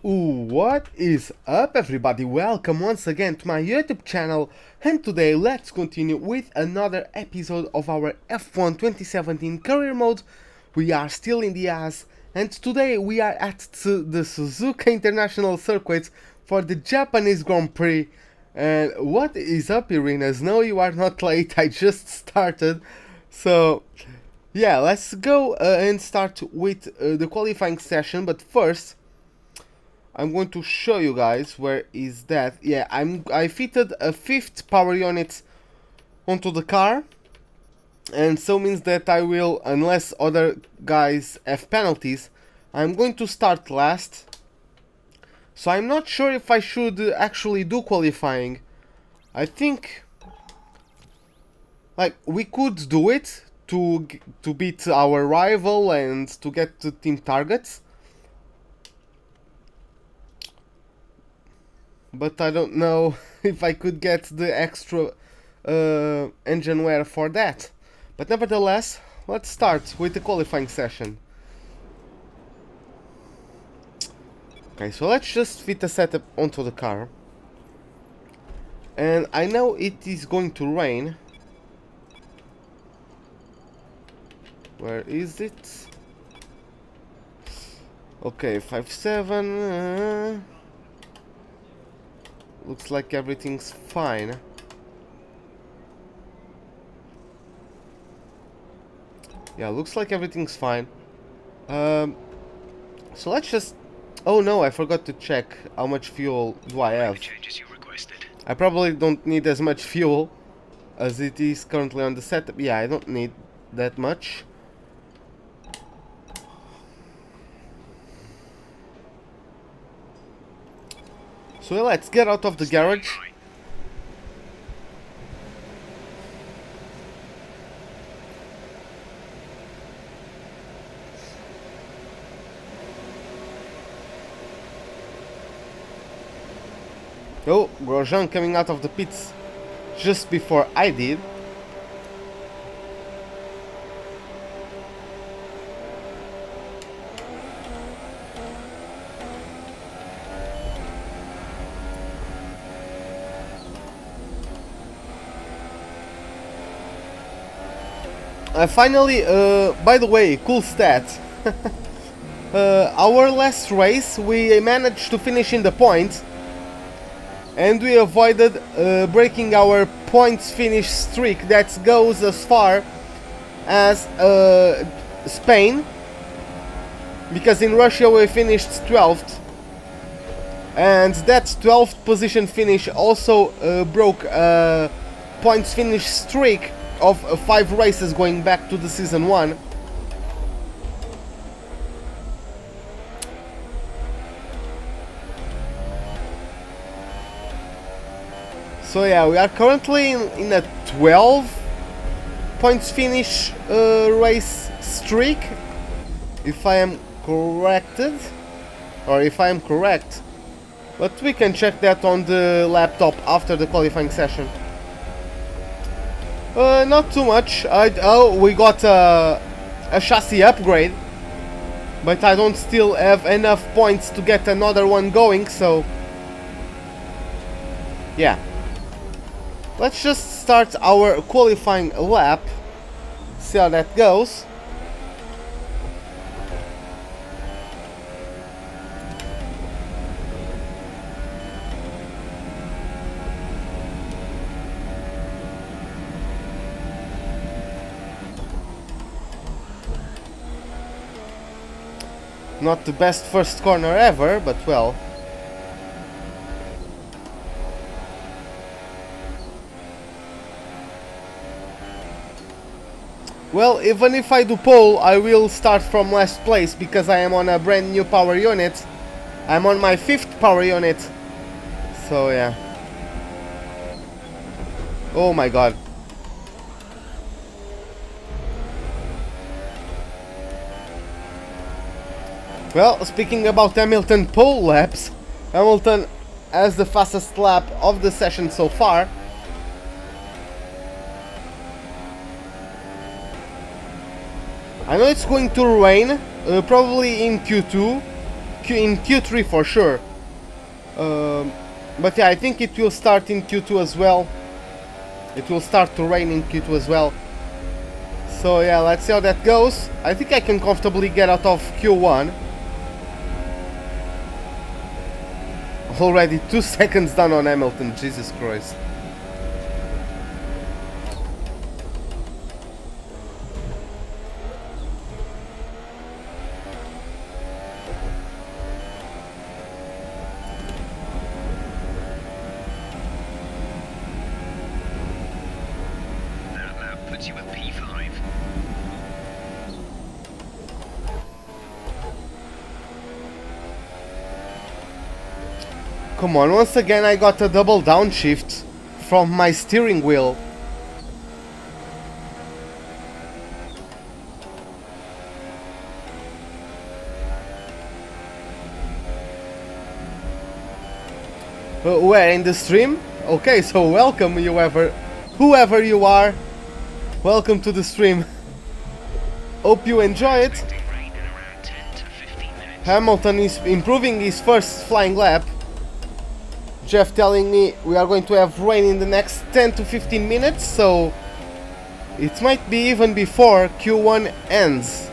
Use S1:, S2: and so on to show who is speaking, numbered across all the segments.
S1: What is up, everybody? Welcome once again to my YouTube channel, and today let's continue with another episode of our F1 2017 career mode. We are still in the Haas, and today we are at the Suzuka International Circuit for the Japanese Grand Prix. And what is up, Irenas? No, you are not late, I just started. So yeah, let's go and start with the qualifying session, but first I'm going to show you guys where is that. Yeah, I fitted a 5th power unit onto the car, and so means that I will, unless other guys have penalties, I'm going to start last. So I'm not sure if I should actually do qualifying. I think like we could do it to beat our rival and to get to team targets. But I don't know if I could get the extra engine wear for that. But nevertheless, let's start with the qualifying session. Okay, so let's just fit the setup onto the car. And I know it is going to rain. Where is it? Okay, 5-7. Looks like everything's fine. Yeah, looks like everything's fine. So let's just... Oh no, I forgot to check how much fuel do I have. I probably don't need as much fuel as it is currently on the setup. Yeah, I don't need that much. So let's get out of the garage. Oh, Grosjean coming out of the pits just before I did. Finally, by the way, cool stat. Our last race we managed to finish in the points, and we avoided breaking our points finish streak that goes as far as Spain, because in Russia we finished 12th, and that 12th position finish also broke points finish streak of 5 races going back to the season 1. So yeah, we are currently in a 12 points finish race streak, if I am corrected, or if I am correct, but we can check that on the laptop after the qualifying session. Not too much. Oh, we got a chassis upgrade, but I don't still have enough points to get another one going, so yeah. Let's just start our qualifying lap, see how that goes. Not the best first corner ever, but well. Well, even if I do pole, I will start from last place because I am on a brand new power unit. I'm on my 5th power unit. So yeah. Oh my god. Well, speaking about Hamilton pole laps, Hamilton has the fastest lap of the session so far. I know it's going to rain, probably in Q2, in Q3 for sure. But yeah, I think it will start in Q2 as well. It will start to rain in Q2 as well. So yeah, let's see how that goes. I think I can comfortably get out of Q1. Already 2 seconds down on Hamilton, Jesus Christ.
S2: That puts you at P5.
S1: Come on, once again I got a double downshift from my steering wheel. Where, in the stream? Okay, so welcome whoever you are. Welcome to the stream. Hope you enjoy it. Hamilton is improving his first flying lap. Jeff telling me we are going to have rain in the next 10 to 15 minutes, so it might be even before Q1 ends.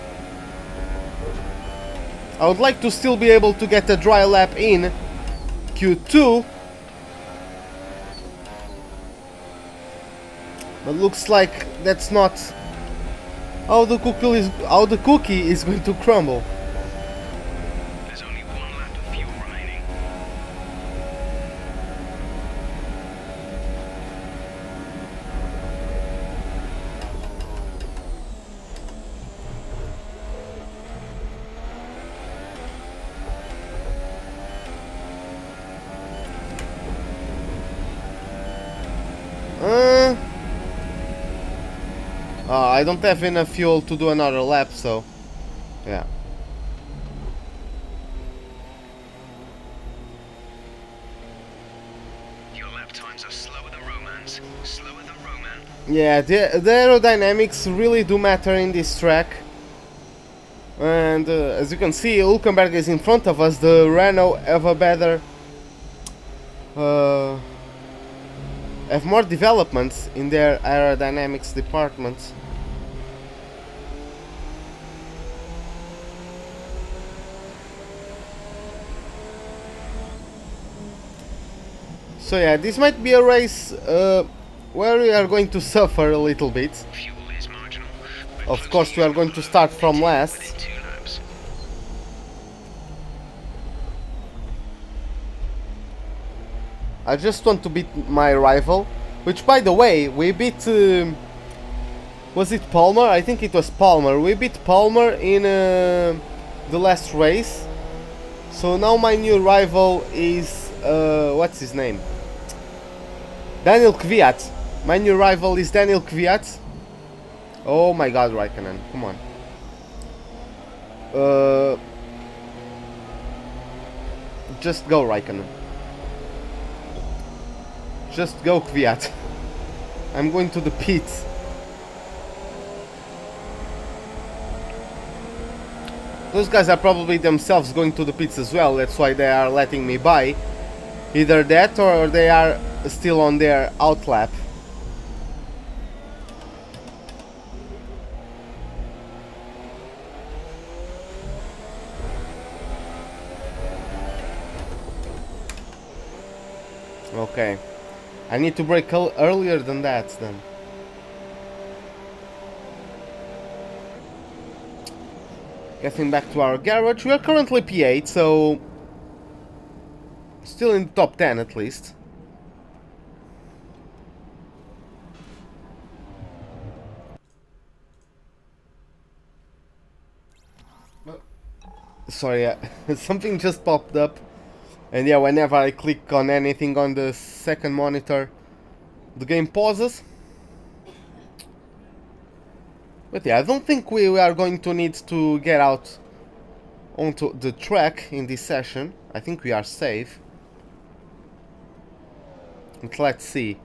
S1: I would like to still be able to get a dry lap in Q2, but looks like that's not how the cookie is going to crumble.
S2: There's only 1 lap of fuel remaining.
S1: I don't have enough fuel to do another lap, so yeah.
S2: Your lap times are slower than romance. Slower than romance.
S1: Yeah, the aerodynamics really do matter in this track. And as you can see, Hülkenberg is in front of us. The Renault have a better have more developments in their aerodynamics department. So yeah, this might be a race where we are going to suffer a little bit.
S2: Fuel is marginal.
S1: Of course, we are going to start from last.
S2: Within 2 laps.
S1: I just want to beat my rival, which, by the way, we beat... was it Palmer? I think it was Palmer. We beat Palmer in the last race. So now my new rival is... what's his name? Daniel Kvyat. My new rival is Daniel Kvyat. Oh my god, Raikkonen, come on. Just go, Raikkonen. Just go, Kvyat. I'm going to the pits. Those guys are probably themselves going to the pits as well, that's why they are letting me by. Either that or they are still on their out lap. Okay. I need to brake earlier than that then. Getting back to our garage, we are currently P8, so still in the top 10 at least. Sorry, something just popped up. And yeah, whenever I click on anything on the second monitor, the game pauses. But yeah, I don't think we are going to need to get out onto the track in this session. I think we are safe. But let's see.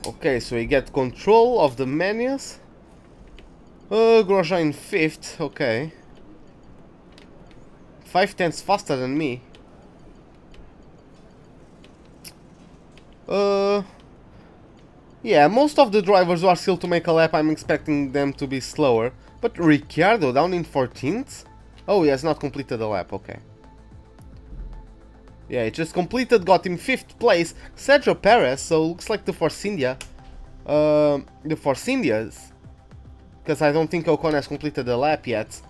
S1: Okay, so we get control of the menus. Grosjean 5th, okay. 5/10 faster than me. Yeah, most of the drivers who are still to make a lap, I'm expecting them to be slower. But Ricciardo down in 14th? Oh, he has not completed a lap, okay. Yeah, he just completed, got him 5th place. Sergio Perez, so looks like the Force India. The Force Indias. Because I don't think Ocon has completed a lap yet.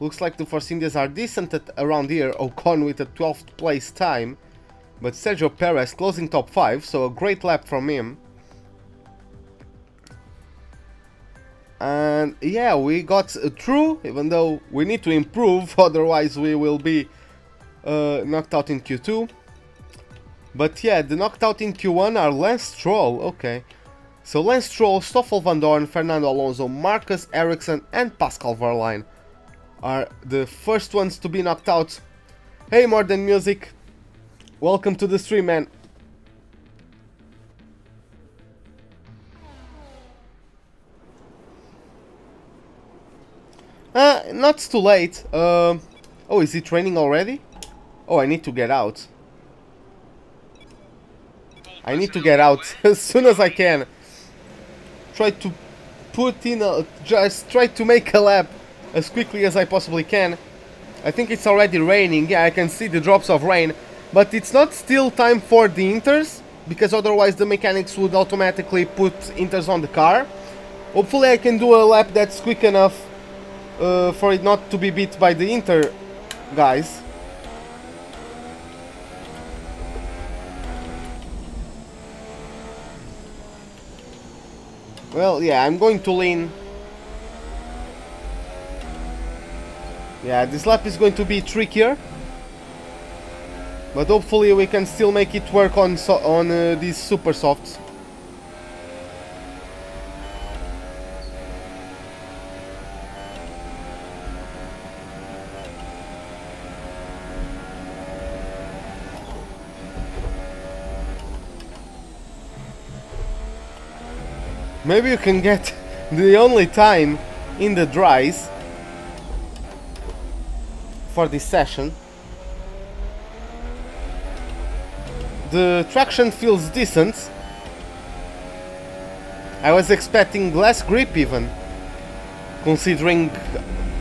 S1: Looks like the Force Indias are decent at around here. Ocon with a 12th place time. But Sergio Perez closing top 5, so a great lap from him. And yeah, we got through, even though we need to improve, otherwise we will be knocked out in Q2. But yeah, the knocked out in Q1 are Lance Stroll, okay. So Lance Stroll, Stoffel Van Dorn, Fernando Alonso, Marcus Ericsson and Pascal Wehrlein are the first ones to be knocked out. Hey Modern Music, welcome to the stream, man. Not too late. Oh, is it raining already? Oh, I need to get out. I need to get out as soon as I can. Try to put in a... just try to make a lap as quickly as I possibly can. I think it's already raining. Yeah, I can see the drops of rain. But it's not still time for the inters, because otherwise the mechanics would automatically put inters on the car. Hopefully I can do a lap that's quick enough for it not to be beat by the Inter guys. Well, yeah, I'm going to lean. Yeah, this lap is going to be trickier, but hopefully we can still make it work on these super softs. Maybe you can get the only time in the dries for this session. The traction feels decent. I was expecting less grip even, considering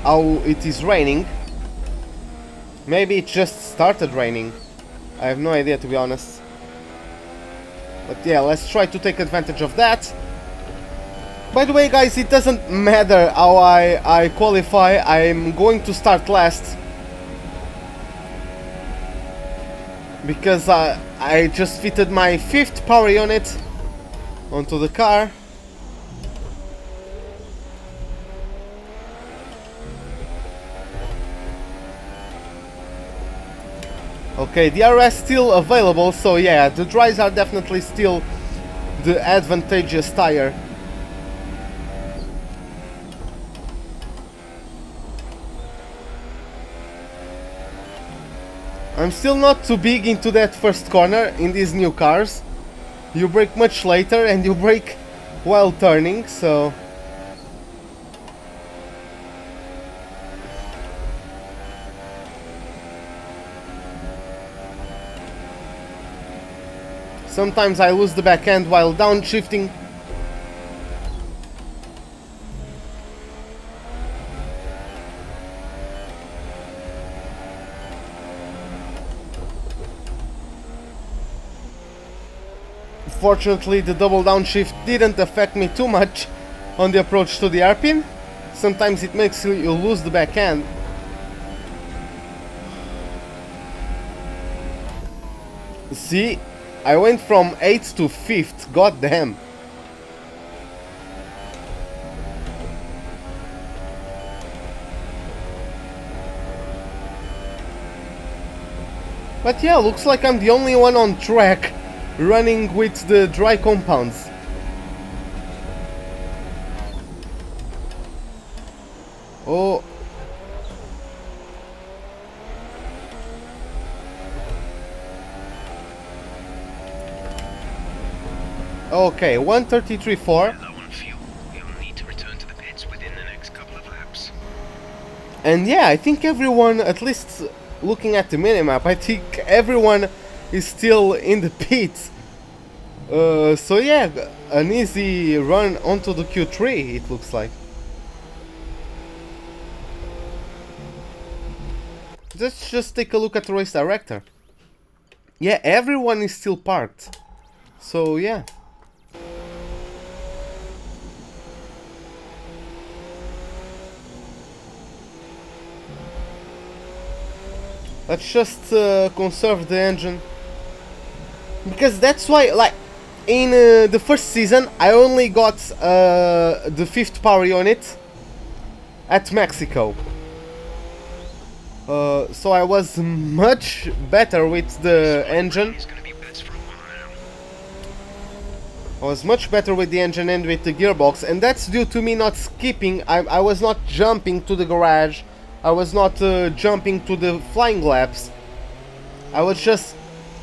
S1: how it is raining. Maybe it just started raining. I have no idea, to be honest. But yeah, let's try to take advantage of that. By the way, guys, it doesn't matter how I qualify, I'm going to start last. Because I just fitted my 5th power unit onto the car. Okay, the RS still available, so yeah, the dries are definitely still the advantageous tire. I'm still not too big into that first corner in these new cars. You brake much later and you brake while turning, so... Sometimes I lose the back end while downshifting. Fortunately, the double downshift didn't affect me too much on the approach to the hairpin. Sometimes it makes you lose the back end. See, I went from 8th to 5th, god damn. But yeah, looks like I'm the only one on track running with the dry compounds. Oh. Okay, 133.4.
S2: Low on fuel. We'll need to return to the pits within the next
S1: And yeah, I think everyone, at least looking at the minimap, I think everyone is still in the pits. So yeah, an easy run onto the Q3, it looks like. Let's just take a look at the race director. Yeah, everyone is still parked. So yeah. Let's just conserve the engine. Because that's why, like, in the first season, I only got the 5th power unit at Mexico. So I was much better with the engine. I was much better with the engine and with the gearbox, and that's due to me not skipping. I was not jumping to the garage. I was not jumping to the flying laps. I was just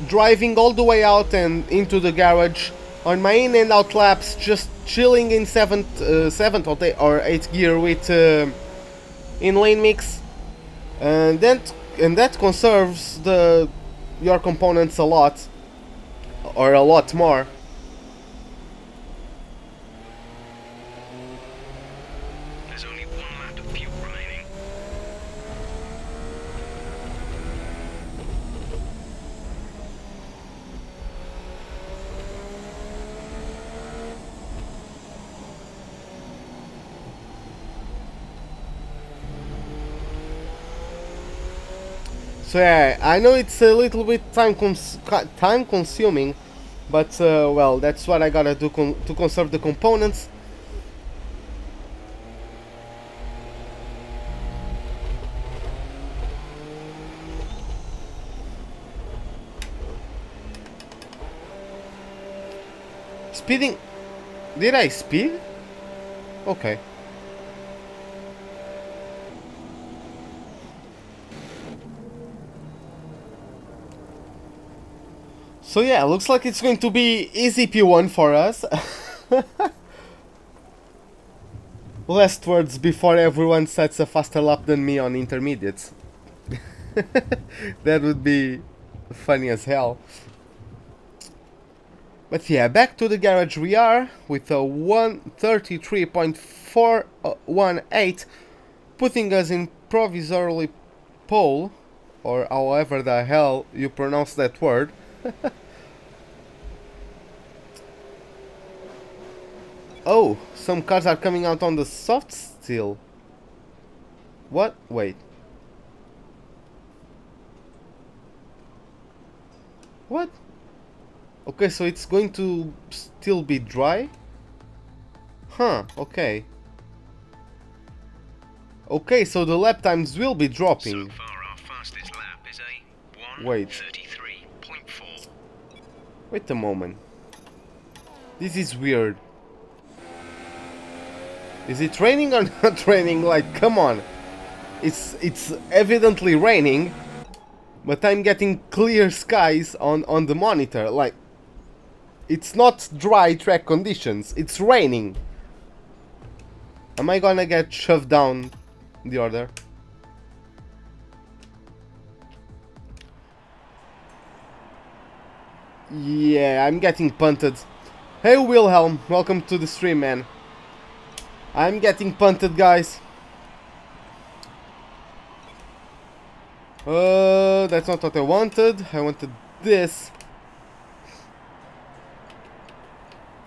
S1: driving all the way out and into the garage on my in and out laps, just chilling in 7th or 8th gear with in lane mix, and that conserves your components a lot, or a lot more.
S2: There's only one lap of fuel remaining.
S1: So yeah, I know it's a little bit time consuming, but well, that's what I gotta do to conserve the components. Speeding? Did I speed? Okay. So yeah, looks like it's going to be easy P1 for us. Last words before everyone sets a faster lap than me on intermediates. That would be funny as hell. But yeah, back to the garage we are, with a 133.418, putting us in provisorily pole, or however the hell you pronounce that word. Oh, some cars are coming out on the soft still. What? Wait. What? Okay, so it's going to still be dry? Huh, okay. Okay, so the lap times will be dropping.
S2: So far, our fastest lap is a 1:33.4.
S1: Wait a moment. This is weird. Is it raining or not raining? Like, come on. It's evidently raining, but I'm getting clear skies on the monitor. Like, it's not dry track conditions, it's raining. Am I gonna get shoved down the order? Yeah, I'm getting punted. Hey Wilhelm, welcome to the stream, man. I'm getting punted, guys. That's not what I wanted. I wanted this.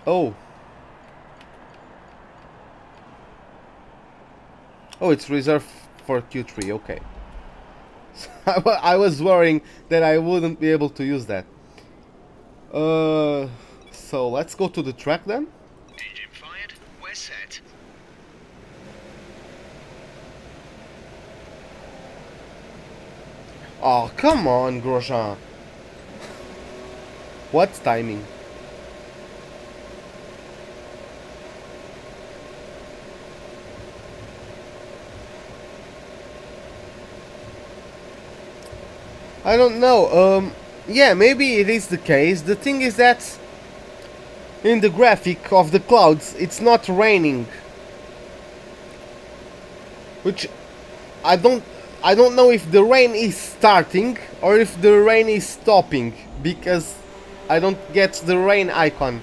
S1: Oh. Oh, it's reserved for Q3, okay. I was worrying that I wouldn't be able to use that. So let's go to the track then.
S2: Engine fired. We're set.
S1: Oh, come on, Grosjean. What timing? I don't know. Yeah, maybe it is the case. The thing is that in the graphic of the clouds, it's not raining. Which I don't know if the rain is starting or if the rain is stopping, because I don't get the rain icon.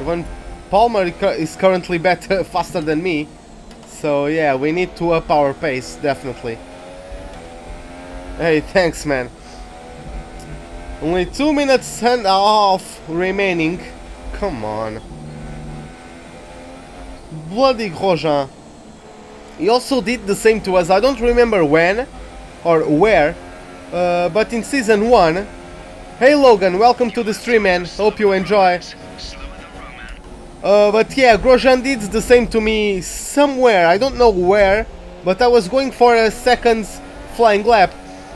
S1: Even Palmer is currently better, faster than me. So yeah, we need to up our pace, definitely. Hey, thanks, man. Only 2 minutes and a half remaining. Come on. Bloody Grosjean. He also did the same to us. I don't remember when or where, but in season 1. Hey Logan, welcome to the stream, man. Hope you enjoy. But yeah, Grosjean did the same to me somewhere. I don't know where, but I was going for a second flying lap,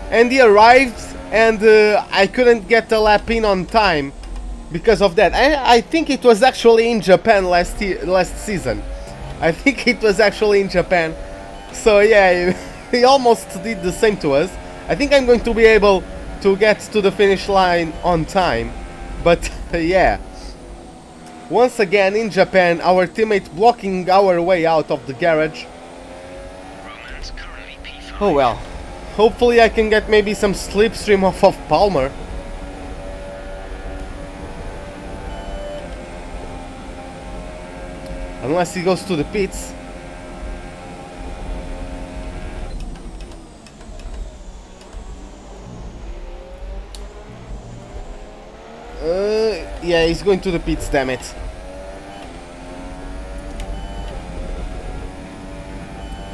S1: and he arrived, and I couldn't get the lap in on time because of that. I think it was actually in Japan last season. I think it was actually in Japan. So yeah, he almost did the same to us. I think I'm going to be able to get to the finish line on time, but yeah. Once again in Japan, our teammate blocking our way out of the garage. Oh well. Hopefully I can get maybe some slipstream off of Palmer. Unless he goes to the pits. Yeah, he's going to the pits, damn it.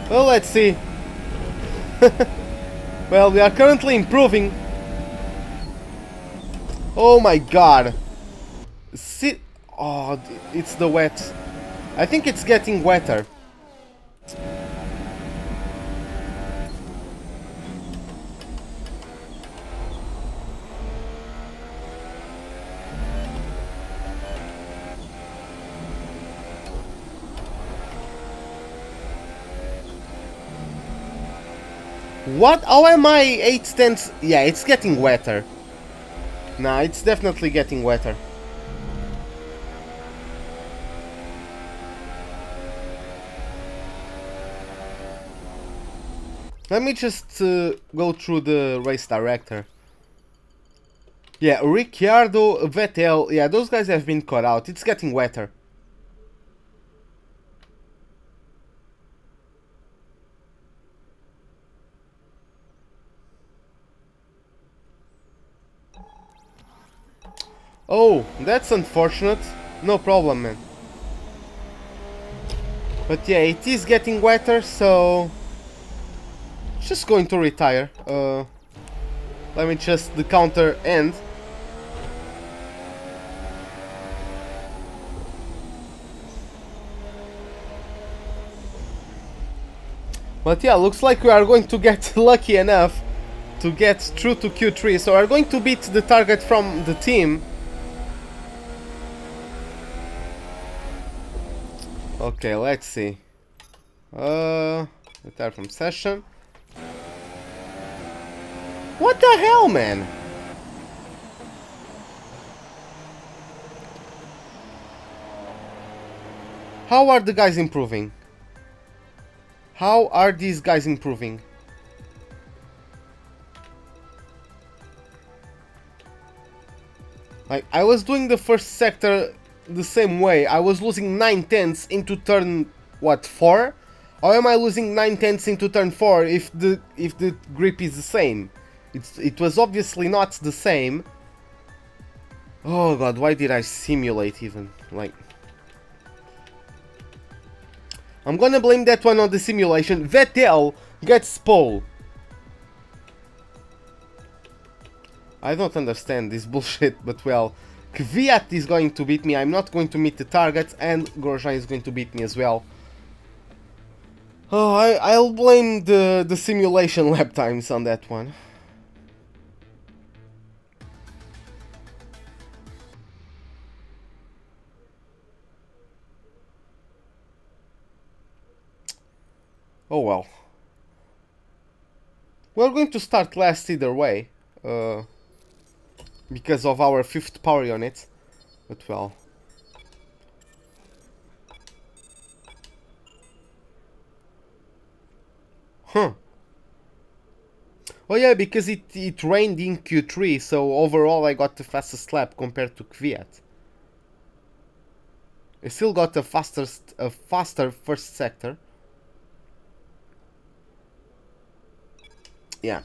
S1: Well, let's see. Well, we are currently improving. Oh my god. See? Oh, it's the wet. I think it's getting wetter. What? How am I 8/10? Yeah, it's getting wetter. Nah, it's definitely getting wetter. Let me just go through the race director. Yeah, Ricciardo, Vettel, yeah, those guys have been cut out. It's getting wetter. Oh, that's unfortunate. No problem, man. But yeah, it is getting wetter, so... just going to retire. Let me just the counter end. But yeah, looks like we are going to get lucky enough to get through to Q3. So we are going to beat the target from the team. Okay, let's see. Retire from session. What the hell, man? How are the guys improving? How are these guys improving? Like, I was doing the first sector the same way. I was losing 9/10 into turn, what, 4? Or am I losing 9/10 into turn 4 if the grip is the same? It was obviously not the same. Oh god, why did I simulate even? Like, I'm gonna blame that one on the simulation. Vettel gets pole. I don't understand this bullshit, but well, Kvyat is going to beat me. I'm not going to meet the target, and Grosjean is going to beat me as well. Oh, I'll blame the simulation lap times on that one. Oh well. We're going to start last either way. because of our 5th power unit. But well. Huh. Oh yeah, because it rained in Q3, so overall I got the fastest lap compared to Kvyat. I still got a faster first sector. Yeah.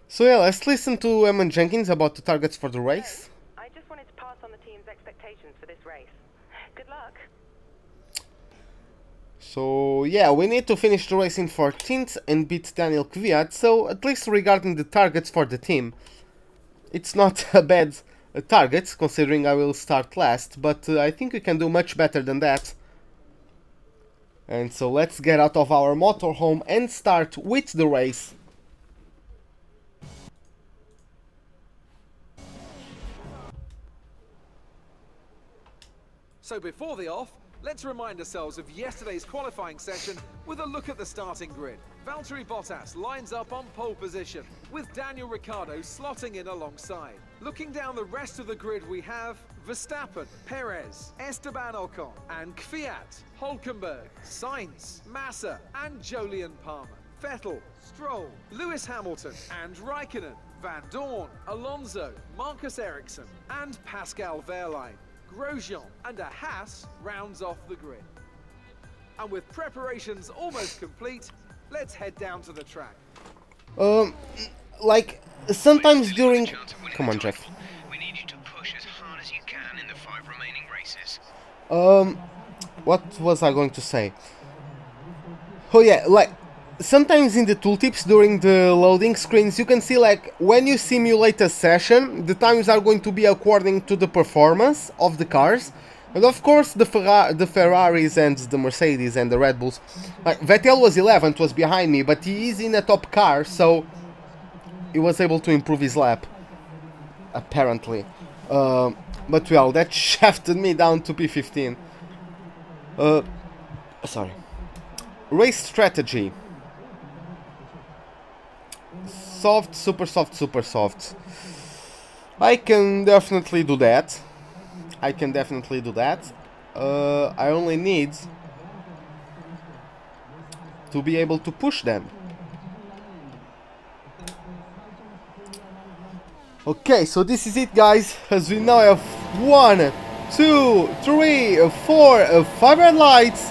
S1: So yeah, let's listen to Emma Jenkins about the targets for the race.
S3: I just wanted to pass on the team's expectations for this race. Good luck.
S1: So yeah, we need to finish the race in 14th and beat Daniel Kvyat, so at least regarding the targets for the team, it's not a bad target, considering I will start last, but I think we can do much better than that. And so let's get out of our motorhome and start with the race.
S4: So before the off, let's remind ourselves of yesterday's qualifying session with a look at the starting grid. Valtteri Bottas lines up on pole position, with Daniel Ricciardo slotting in alongside. Looking down the rest of the grid, we have Verstappen, Perez, Esteban Ocon, and Kvyat, Hülkenberg, Sainz, Massa, and Jolyon Palmer. Vettel, Stroll, Lewis Hamilton, and Raikkonen, Van Dorn, Alonso, Marcus Ericsson, and Pascal Wehrlein. Grosjean and a Haas rounds off the grid. And with preparations almost complete, let's head down to the track.
S1: Like, sometimes during... Come on, Jeff.
S2: We need you to push as hard as you can in the 5 remaining races.
S1: What was I going to say? Oh yeah, like, sometimes in the tooltips during the loading screens you can see, like, when you simulate a session, the times are going to be according to the performance of the cars. And of course the Ferraris and the Mercedes and the Red Bulls, like Vettel was 11th, was behind me, but he is in a top car, so he was able to improve his lap, apparently. But well, that shafted me down to P15. Sorry. Race strategy. Soft, super soft, super soft. I can definitely do that. I only need to be able to push them. Okay, so this is it, guys, as we now have 1, 2, 3, 4, 5 red lights.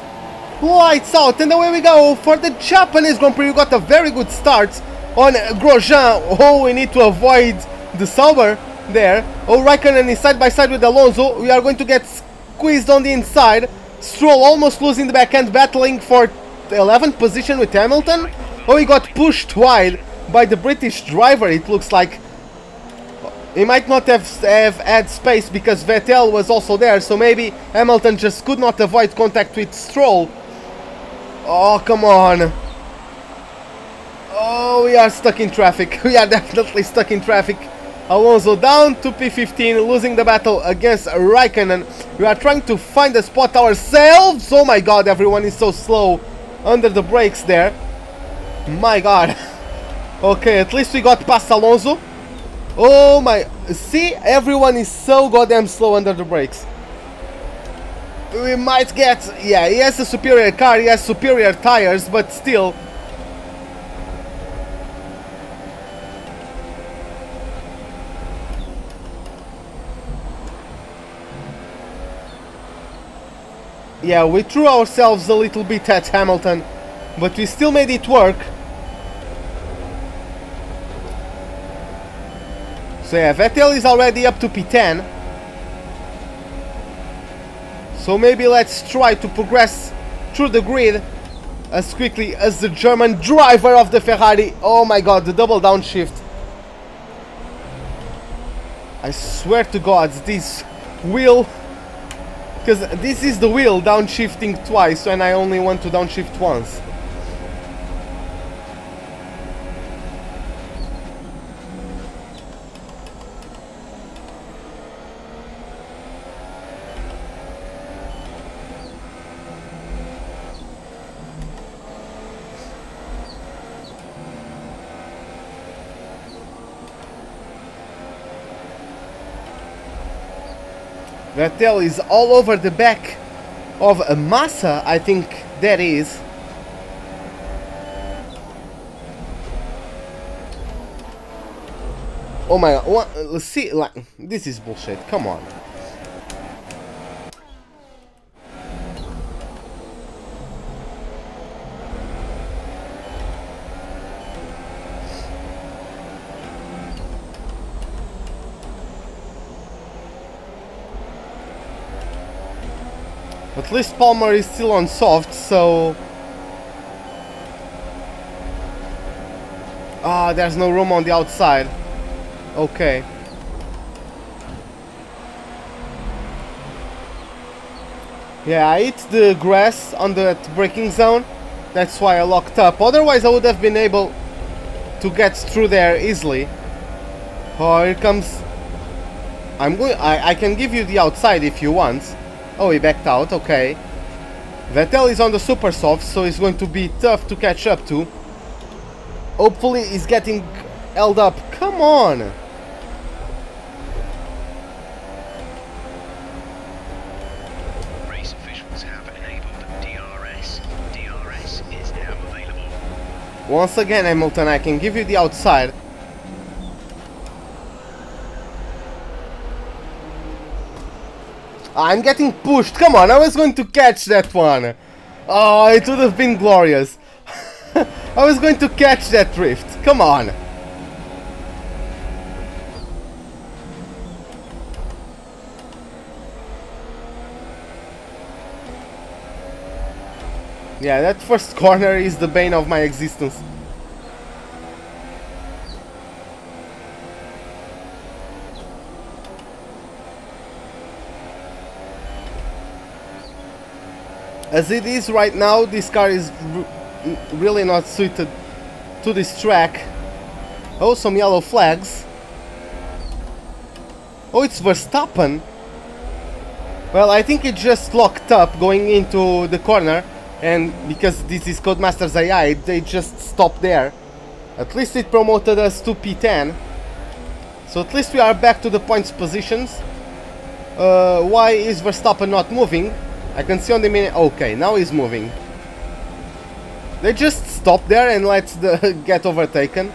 S1: Lights out, and away we go for the Japanese Grand Prix. We got a very good start on Grosjean. Oh, we need to avoid the Sauber there. Oh, Raikkonen is side by side with Alonso. We are going to get squeezed on the inside. Stroll almost losing the back end, battling for the 11th position with Hamilton. Oh, he got pushed wide by the British driver, it looks like. He might not have had space because Vettel was also there, so maybe Hamilton just could not avoid contact with Stroll. Oh, come on. Oh, we are stuck in traffic. We are definitely stuck in traffic. Alonso down to P15, losing the battle against Raikkonen. We are trying to find a spot ourselves. Oh my god, everyone is so slow under the brakes there. My god. Okay, at least we got past Alonso. Oh my... See, everyone is so goddamn slow under the brakes. We might get... Yeah, he has a superior car, he has superior tires, but still... Yeah, we threw ourselves a little bit at Hamilton, but we still made it work. So yeah, Vettel is already up to P10. So maybe let's try to progress through the grid as quickly as the German driver of the Ferrari. Oh my god, the double downshift. I swear to god, this wheel... Because this is the wheel downshifting twice when I only want to downshift once. Vettel is all over the back of a Massa, I think that is. Oh my god, what? Let's see, like, this is bullshit, come on. At least Palmer is still on soft, so... Ah, there's no room on the outside. Okay. Yeah, I hit the grass on the braking zone. That's why I locked up. Otherwise I would have been able to get through there easily. Oh, here comes... I can give you the outside if you want. Oh, he backed out, okay. Vettel is on the super soft, so it's going to be tough to catch up to. Hopefully he's getting held up. Come on!
S2: Race officials have enabled DRS. DRS is now available.
S1: Once again, Hamilton, I can give you the outside. I'm getting pushed. Come on, I was going to catch that one. Oh, it would have been glorious. I was going to catch that drift. Come on. Yeah, that first corner is the bane of my existence. As it is right now, this car is really not suited to this track. Oh, some yellow flags. Oh, it's Verstappen. Well, I think it just locked up going into the corner, and because this is Codemasters AI, they just stopped there. At least it promoted us to P10. So at least we are back to the points positions. Why is Verstappen not moving? I can see on the minute. Okay, now he's moving. They just stop there and let the get overtaken.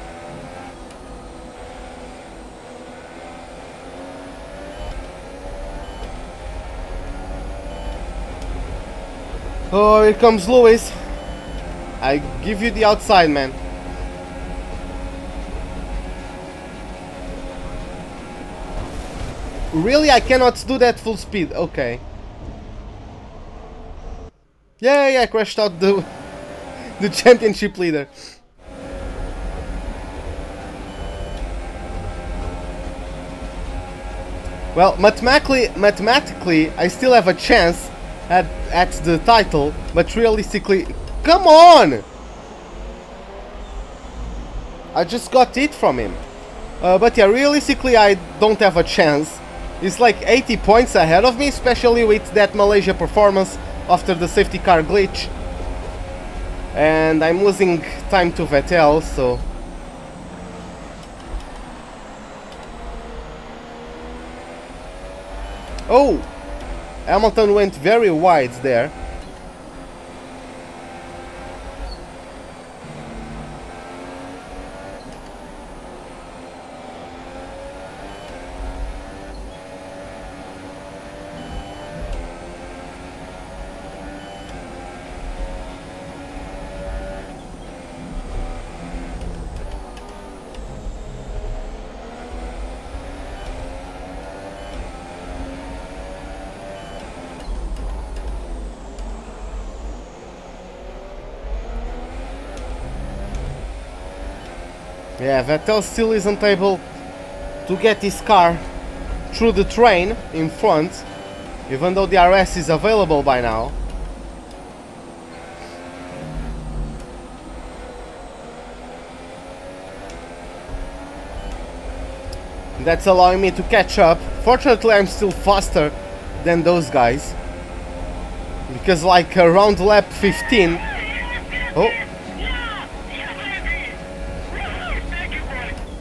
S1: Oh, here comes Lewis. I give you the outside, man. Really, I cannot do that full speed. Okay. Yeah, I crashed out the championship leader. Well, mathematically, I still have a chance at the title, but realistically, come on! I just got it from him. But yeah, realistically, I don't have a chance. He's like 80 points ahead of me, especially with that Malaysia performance after the safety car glitch. And I'm losing time to Vettel, so... Oh! Hamilton went very wide there. Yeah, Vettel still isn't able to get his car through the train in front, even though the RS is available by now. That's allowing me to catch up. Fortunately, I'm still faster than those guys, because like around lap 15... Oh!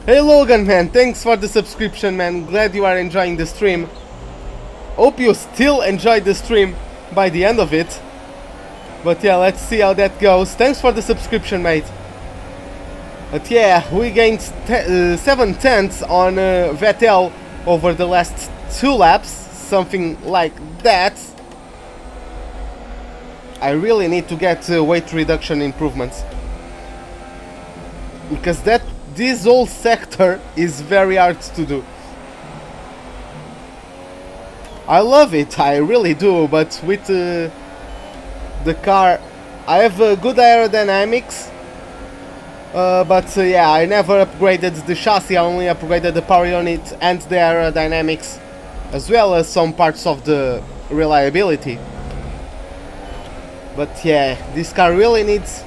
S1: Hey Logan, man, thanks for the subscription, man. Glad you are enjoying the stream. Hope you still enjoyed the stream by the end of it. But yeah, let's see how that goes. Thanks for the subscription, mate. But yeah, we gained 7 tenths on Vettel over the last 2 laps, something like that. I really need to get weight reduction improvements, because this whole sector is very hard to do. I love it, I really do, but with the car, I have good aerodynamics. But yeah, I never upgraded the chassis, I only upgraded the power unit and the aerodynamics, as well as some parts of the reliability. But yeah, this car really needs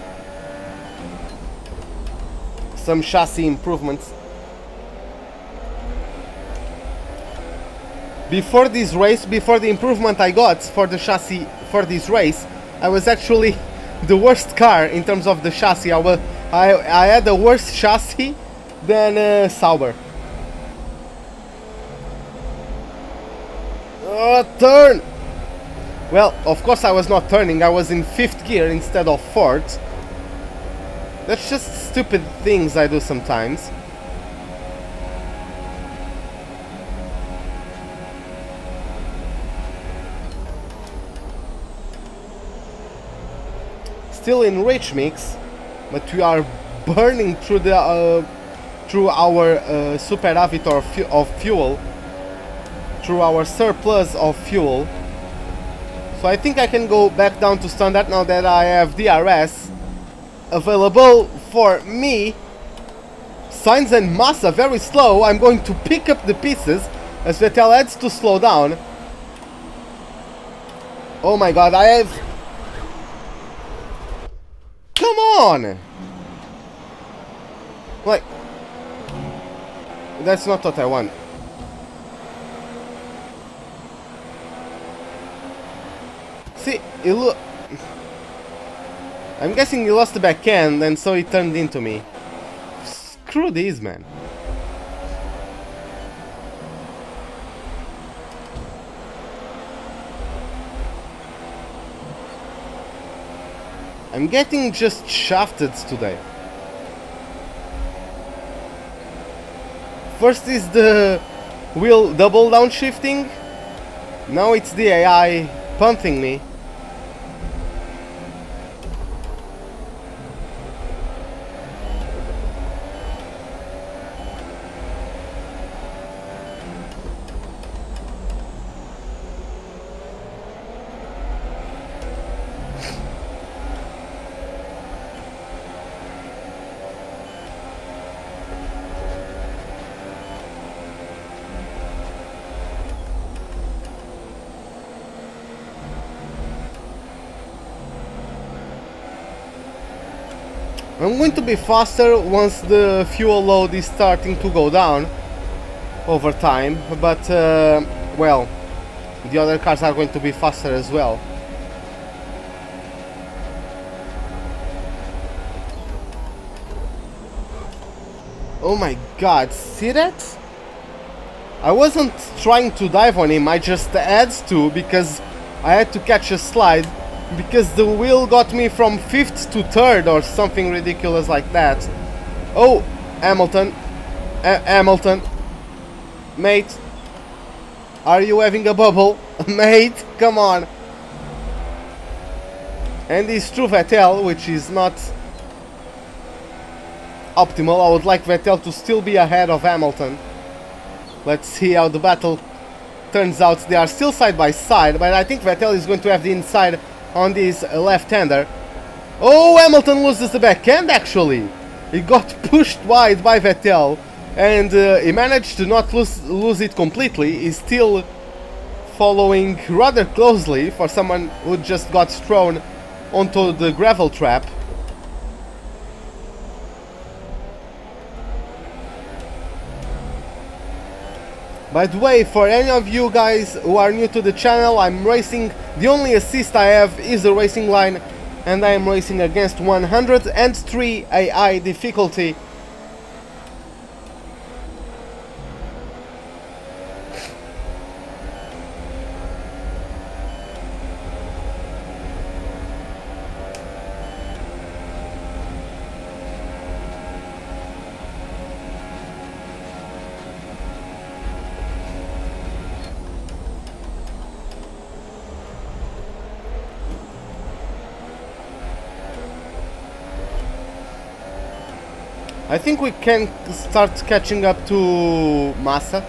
S1: some chassis improvements. Before this race, before the improvement I got for the chassis for this race, I was actually the worst car in terms of the chassis. I had a worse chassis than Sauber. Turn! Well, of course I was not turning, I was in 5th gear instead of 4th. That's just stupid things I do sometimes. Still in rich mix, but we are burning through the through our superavit of fuel, through our surplus of fuel. So I think I can go back down to standard now that I have DRS available for me. Sainz and Massa very slow. I'm going to pick up the pieces as Vettel heads to slow down. Oh my god, I have... Come on! Like... That's not what I want. See, I'm guessing he lost the back end and so he turned into me. Screw this, man. I'm getting just shafted today. First is the wheel double downshifting. Now it's the AI punting me. I'm going to be faster once the fuel load is starting to go down over time, but well, the other cars are going to be faster as well. Oh my god, see that? I wasn't trying to dive on him, I just had to because I had to catch a slide. Because the wheel got me from 5th to 3rd or something ridiculous like that. Oh, Hamilton. Hamilton. Mate. Are you having a bubble? Mate, come on. And this true Vettel, which is not optimal. I would like Vettel to still be ahead of Hamilton. Let's see how the battle turns out. They are still side by side, but I think Vettel is going to have the inside on this left-hander. Oh, Hamilton loses the backhand actually. He got pushed wide by Vettel and he managed to not lose it completely. He's still following rather closely for someone who just got thrown onto the gravel trap. By the way, for any of you guys who are new to the channel, I'm racing, the only assist I have is the racing line, and I am racing against 103 AI difficulty. I think we can start catching up to Massa.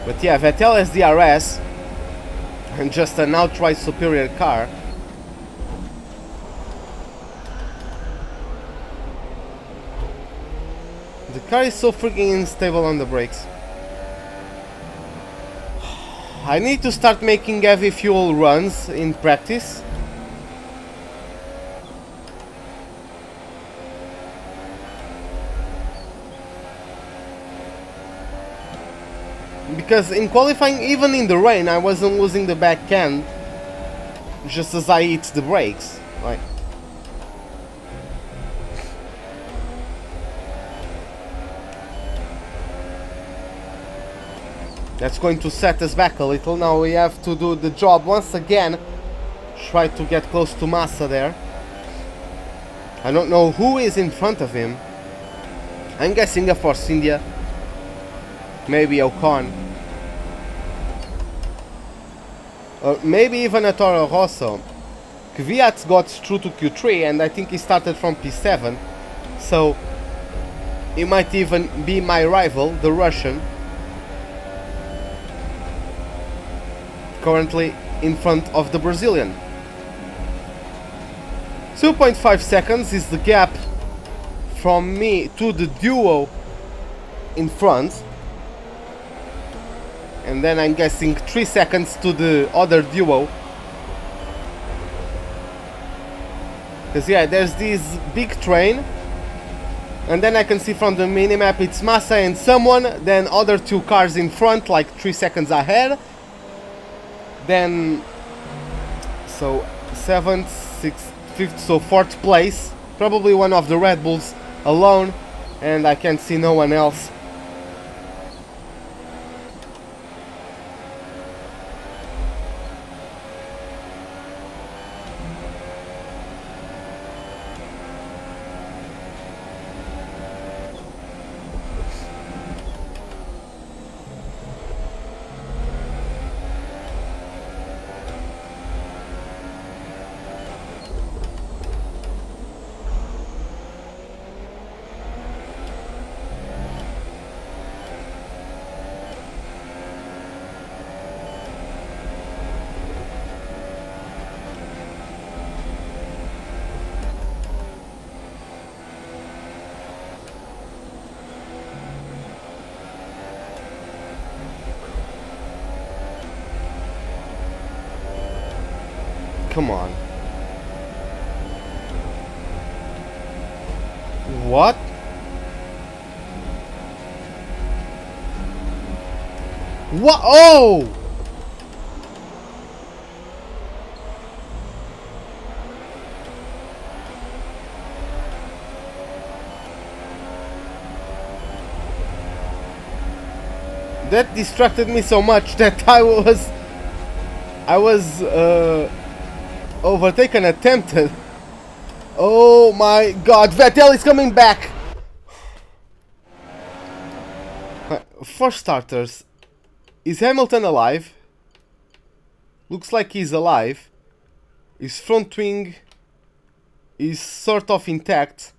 S1: But yeah, Vettel has DRS and just an outright superior car. The car is so freaking unstable on the brakes. I need to start making heavy fuel runs in practice. Because in qualifying, even in the rain, I wasn't losing the back end just as I hit the brakes. Like, that's going to set us back a little. Now we have to do the job once again. Try to get close to Massa there. I don't know who is in front of him. I'm guessing a Force India. Maybe Ocon. Or maybe even a Toro Rosso. Kvyat got through to Q3 and I think he started from P7. So he might even be my rival, the Russian. Currently in front of the Brazilian. 2.5 seconds is the gap from me to the duo in front. And then I'm guessing 3 seconds to the other duo. Because yeah, there's this big train. And then I can see from the minimap it's Massa and someone. Then other 2 cars in front, like 3 seconds ahead. Then, so 7th, 6th, 5th, so 4th place. Probably one of the Red Bulls alone. And I can't see no one else. Come on. What? What? Oh! That distracted me so much that I was overtaken, attempted. Oh my god, Vettel is coming back! For starters, is Hamilton alive? Looks like he's alive. His front wing is sort of intact.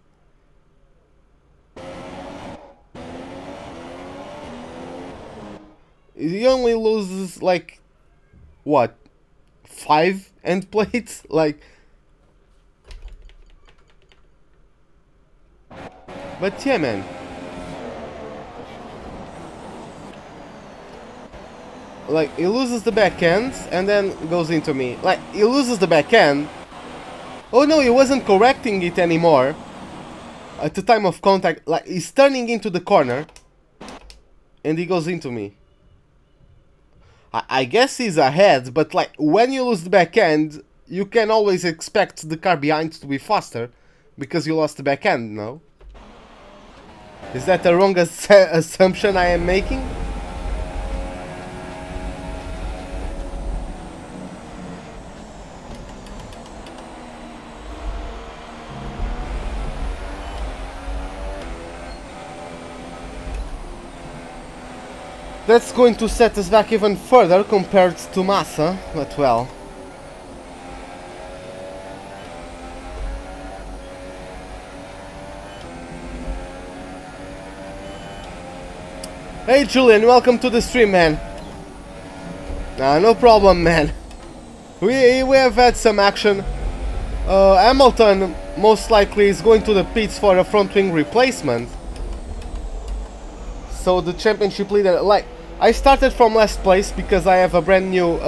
S1: He only loses like, what, 5 end plates? Like, but yeah, man. Like, he loses the back end and then goes into me. Like, he loses the back end. Oh no, he wasn't correcting it anymore at the time of contact. Like, he's turning into the corner and he goes into me. I guess he's ahead, but like, when you lose the back end, you can always expect the car behind to be faster because you lost the back end, no? Is that a wrong assumption I am making? That's going to set us back even further compared to Massa, but well. Hey Julian, welcome to the stream, man. No problem, man. We have had some action. Hamilton most likely is going to the pits for a front wing replacement. So the championship leader, like, I started from last place because I have a brand new,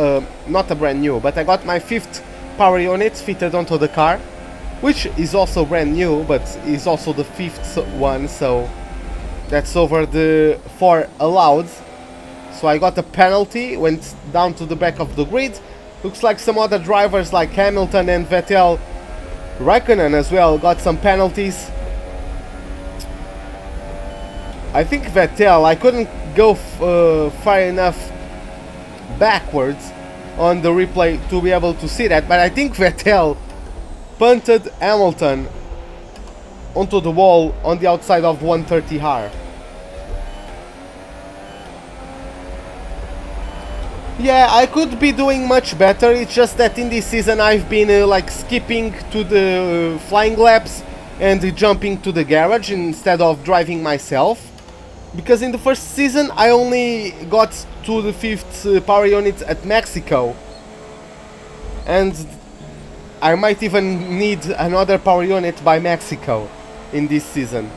S1: not a brand new, but I got my 5th power unit fitted onto the car, which is also brand new, but is also the 5th one, so that's over the 4 allowed. So I got a penalty, went down to the back of the grid. Looks like some other drivers like Hamilton and Vettel, Raikkonen as well, got some penalties. I think Vettel, I couldn't go far enough backwards on the replay to be able to see that, but I think Vettel punted Hamilton onto the wall on the outside of 130R. Yeah, I could be doing much better. It's just that in this season I've been like skipping to the flying laps and jumping to the garage instead of driving myself. Because in the first season I only got to the 5th power unit at Mexico. And I might even need another power unit by Mexico in this season.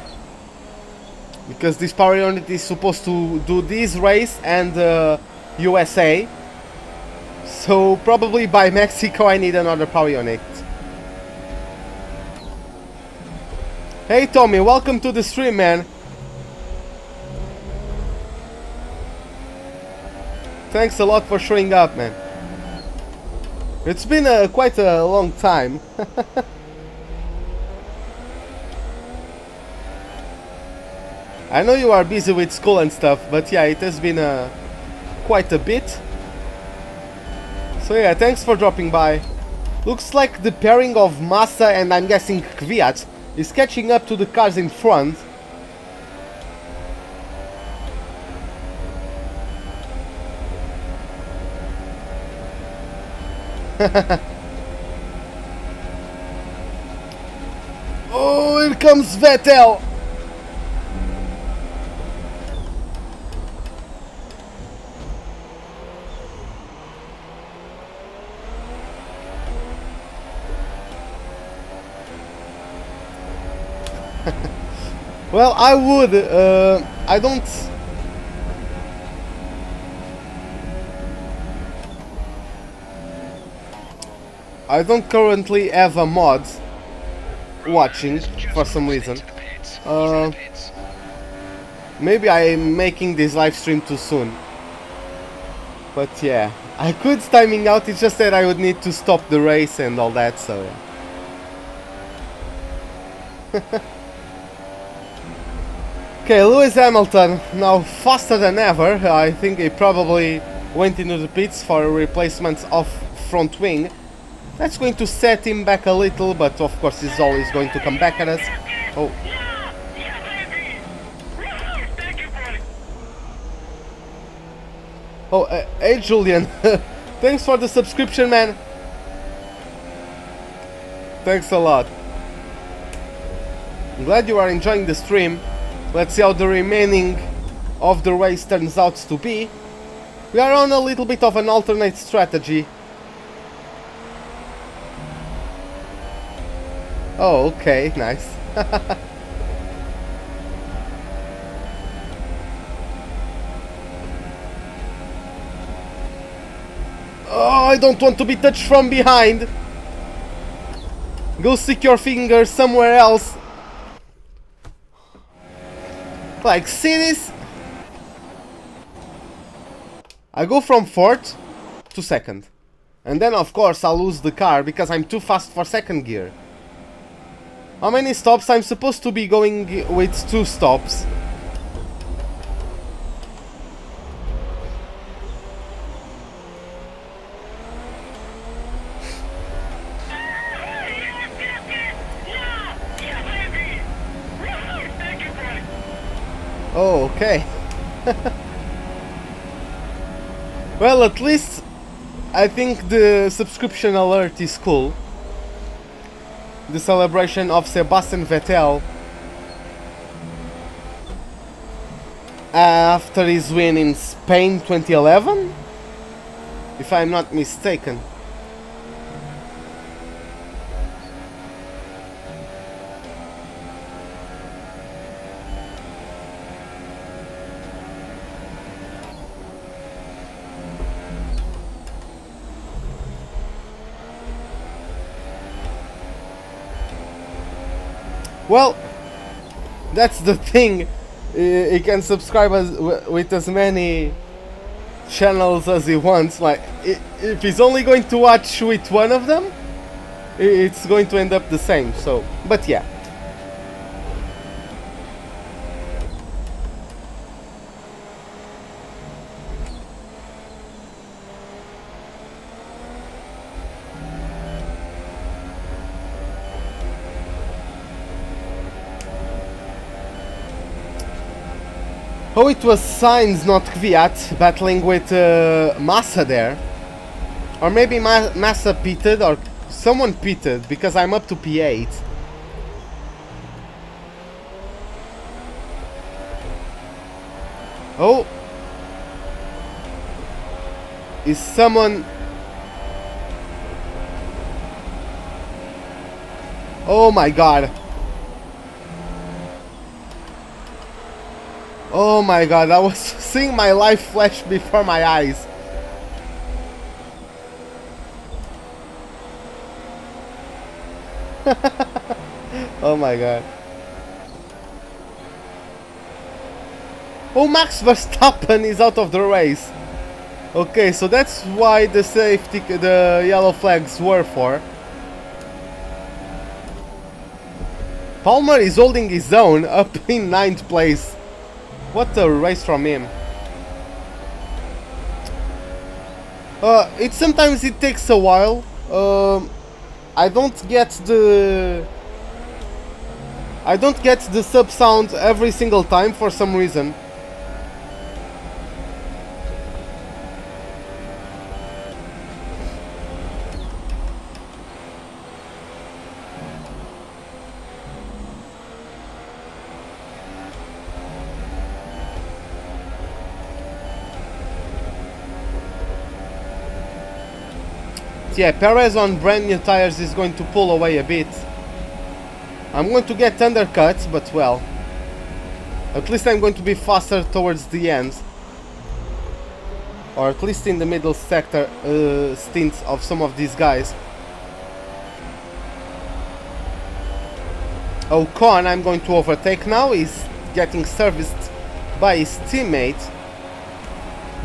S1: Because this power unit is supposed to do this race and USA, so probably by Mexico I need another power unit. Hey Tommy, welcome to the stream, man. Thanks a lot for showing up, man. It's been quite a long time. I know you are busy with school and stuff, but yeah, it has been quite a bit. So yeah, thanks for dropping by. Looks like the pairing of Massa and I'm guessing Kvyat is catching up to the cars in front. Oh, here comes Vettel. Well, I would, I don't currently have a mod watching for some reason. Maybe I'm making this live stream too soon. But yeah, I could timing out, it's just that I would need to stop the race and all that, so yeah. Okay, Lewis Hamilton, now faster than ever. I think he probably went into the pits for replacements of front wing. That's going to set him back a little, but of course he's always going to come back at us. Oh. Oh, hey Julian, thanks for the subscription, man. Thanks a lot. I'm glad you are enjoying the stream. Let's see how the remaining of the race turns out to be. We are on a little bit of an alternate strategy. Oh, okay, nice. Oh, I don't want to be touched from behind. Go stick your finger somewhere else. Like, see this? I go from 4th to 2nd. And then of course I'll lose the car because I'm too fast for 2nd gear. How many stops? I'm supposed to be going with 2 stops. Oh, okay. Well, at least I think the subscription alert is cool. The celebration of Sebastian Vettel after his win in Spain 2011, if I'm not mistaken. Well, that's the thing. He can subscribe with as many channels as he wants. Like, if he's only going to watch with one of them, it's going to end up the same. So, but yeah. Oh, it was Sainz, not Kvyat, battling with Massa there. Or maybe Massa pitted, or someone pitted, because I'm up to P8. Oh! Is someone... Oh my god! Oh my god, I was seeing my life flash before my eyes. Oh my god. Oh, Max Verstappen is out of the race. Okay, so that's why the safety, the yellow flags were for. Palmer is holding his own up in 9th place. What a race from him. Sometimes it takes a while. I don't get the sub sound every single time for some reason. Yeah, Perez on brand new tires is going to pull away a bit. I'm going to get undercuts, but well, at least I'm going to be faster towards the end, or at least in the middle sector stints of some of these guys. Ocon I'm going to overtake now. He's getting serviced by his teammate.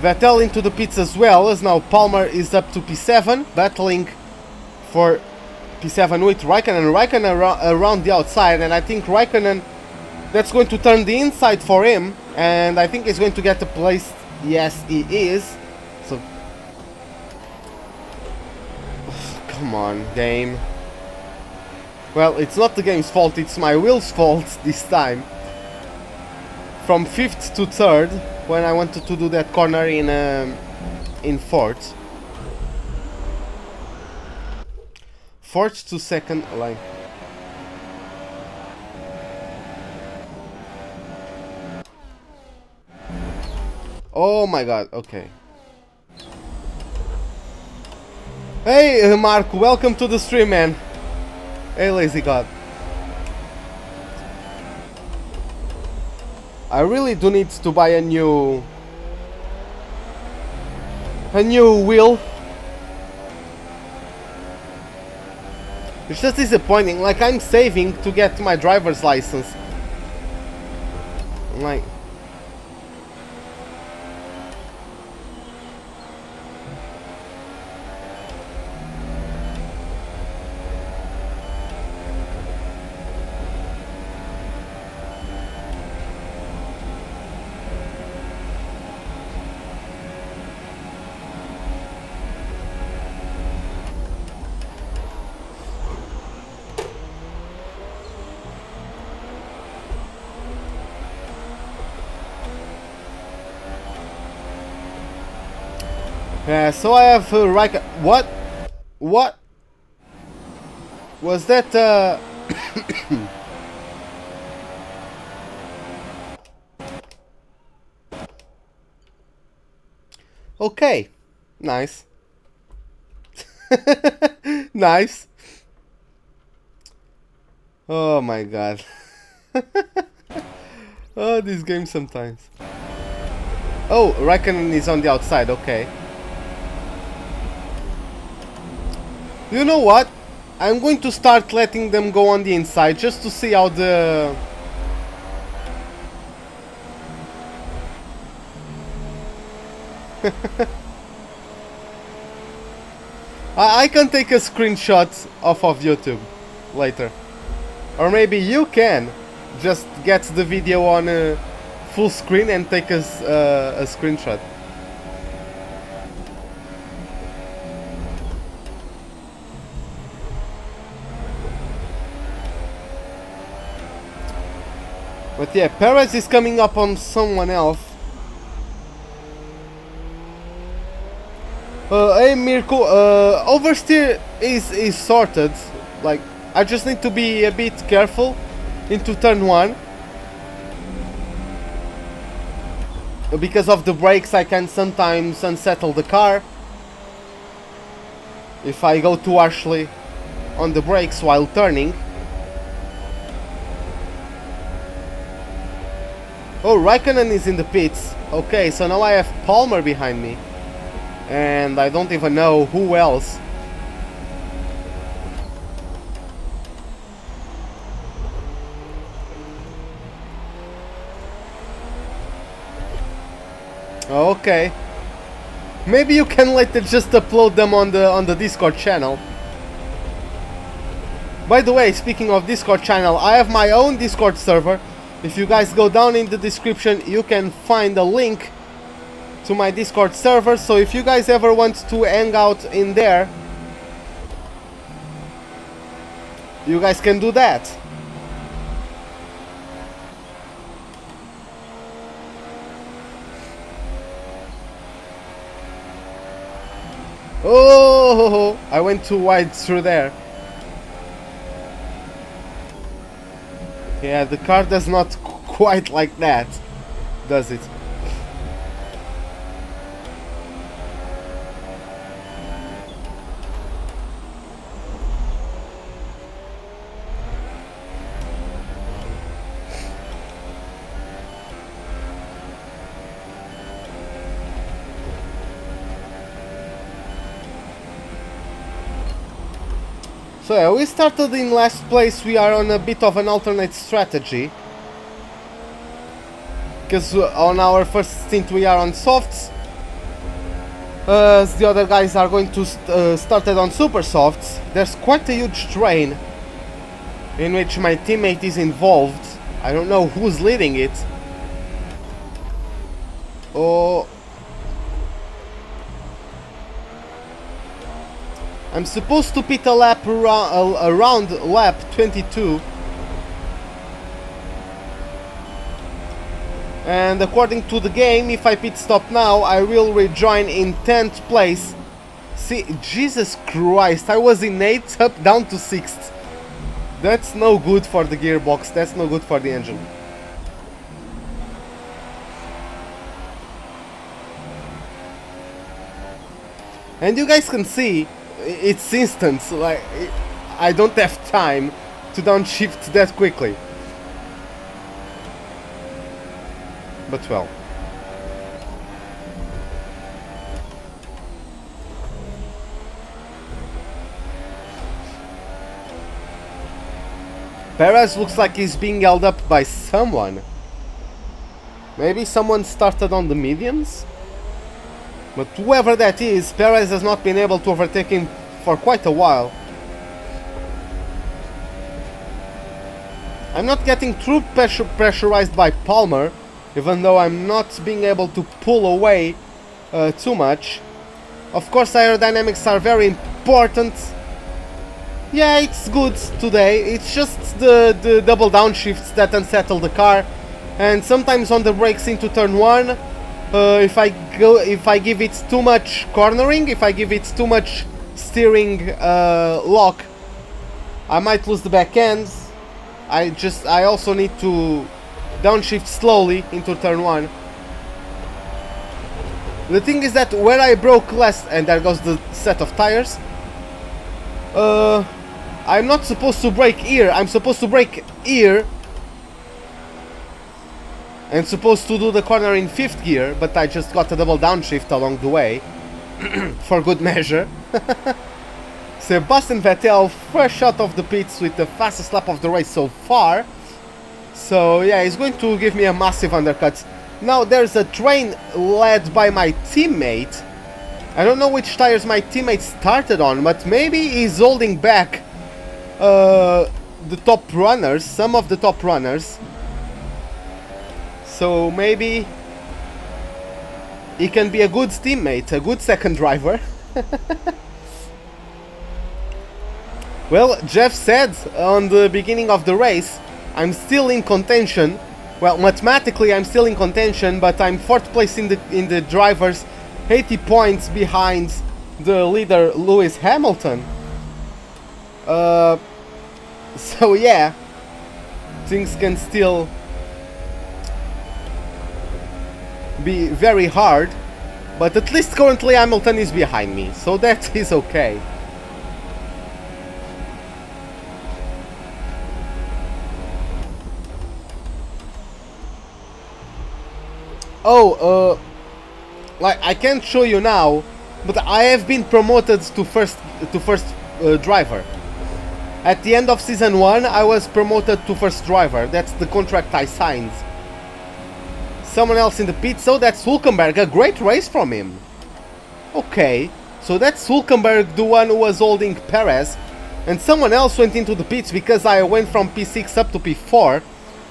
S1: Vettel into the pits as well, as now Palmer is up to P7, battling for P7 with Raikkonen. Raikkonen around the outside, and I think Raikkonen, that's going to turn the inside for him, and I think he's going to get a place. Yes, he is. So, come on, game. Well, it's not the game's fault, it's my wheel's fault this time. From 5th to 3rd, when I wanted to do that corner in 4th. 4th to 2nd line. Oh my god, okay. Hey Mark, welcome to the stream, man. Hey lazy god. I really do need to buy a new wheel. It's just disappointing. Like, I'm saving to get my driver's license. Like, yeah, so I have what? What? Was that Okay, nice. Nice. Oh my god. Oh, this game sometimes. Oh, Raikkonen is on the outside, okay. You know what? I'm going to start letting them go on the inside just to see how the... I can take a screenshot off of YouTube later. Or maybe you can just get the video on full screen and take a screenshot. But yeah, Perez is coming up on someone else. Hey Mirko, oversteer is sorted. Like, I just need to be a bit careful into turn 1. Because of the brakes I can sometimes unsettle the car if I go too harshly on the brakes while turning. Oh, Raikkonen is in the pits. Okay, so now I have Palmer behind me. And I don't even know who else. Okay. Maybe you can later just upload them on the Discord channel. By the way, speaking of Discord channel, I have my own Discord server. If you guys go down in the description, you can find a link to my Discord server. So if you guys ever want to hang out in there, you guys can do that. Oh, I went too wide through there. Yeah, the car does not quite like that, does it? So yeah, we started in last place. We are on a bit of an alternate strategy. Because on our first stint we are on softs. The other guys are going to started on super softs. There's quite a huge train in which my teammate is involved. I don't know who's leading it. Oh, I'm supposed to pit a lap around lap 22. And according to the game, if I pit stop now, I will rejoin in 10th place. See, Jesus Christ, I was in 8th, up down to 6th. That's no good for the gearbox, that's no good for the engine. And you guys can see, it's instant, like, I don't have time to downshift that quickly. But well. Perez looks like he's being held up by someone. Maybe someone started on the mediums? But whoever that is, Perez has not been able to overtake him for quite a while. I'm not getting too pressurized by Palmer, even though I'm not being able to pull away too much. Of course, aerodynamics are very important. Yeah, it's good today. It's just the double downshifts that unsettle the car, and sometimes on the brakes into turn 1. If I give it too much cornering, if I give it too much steering lock, I might lose the back end. I also need to downshift slowly into turn 1. The thing is that where I broke last, and there goes the set of tires, I'm not supposed to brake here. I'm supposed to brake here and supposed to do the corner in 5th gear, but I just got a double downshift along the way for good measure. Sebastian Vettel fresh out of the pits with the fastest lap of the race so far. So yeah, he's going to give me a massive undercut. Now there's a train led by my teammate. I don't know which tires my teammate started on, but maybe he's holding back the top runners, some of the top runners. So maybe he can be a good teammate, a good second driver. Well, Jeff said on the beginning of the race, I'm still in contention. Well, mathematically I'm still in contention, but I'm 4th place in the drivers, 80 points behind the leader Lewis Hamilton. So yeah, things can still be very hard, but at least currently Hamilton is behind me, so that is okay. Oh, like I can't show you now, but I have been promoted to first driver. At the end of season 1, I was promoted to first driver. That's the contract I signed. Someone else in the pit, so that's Hulkenberg. A great race from him. Okay, so that's Hulkenberg, the one who was holding Perez, and someone else went into the pits because I went from P6 up to P4.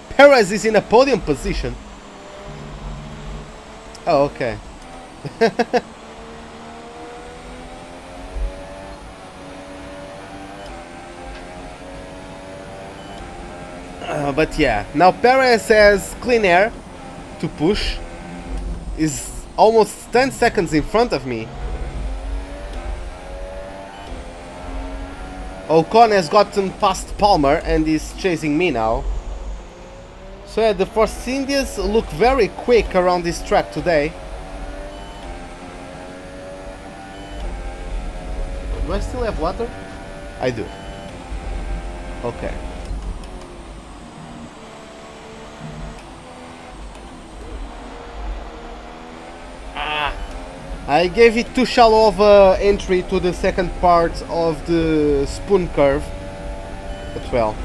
S1: Perez is in a podium position. Oh, okay. But yeah, now Perez has clean air to push. Is almost 10 seconds in front of me. Ocon has gotten past Palmer and is chasing me now. So yeah, the Force Indians look very quick around this track today. Do I still have water? I do. Okay. I gave it too shallow of an entry to the second part of the spoon curve, but well.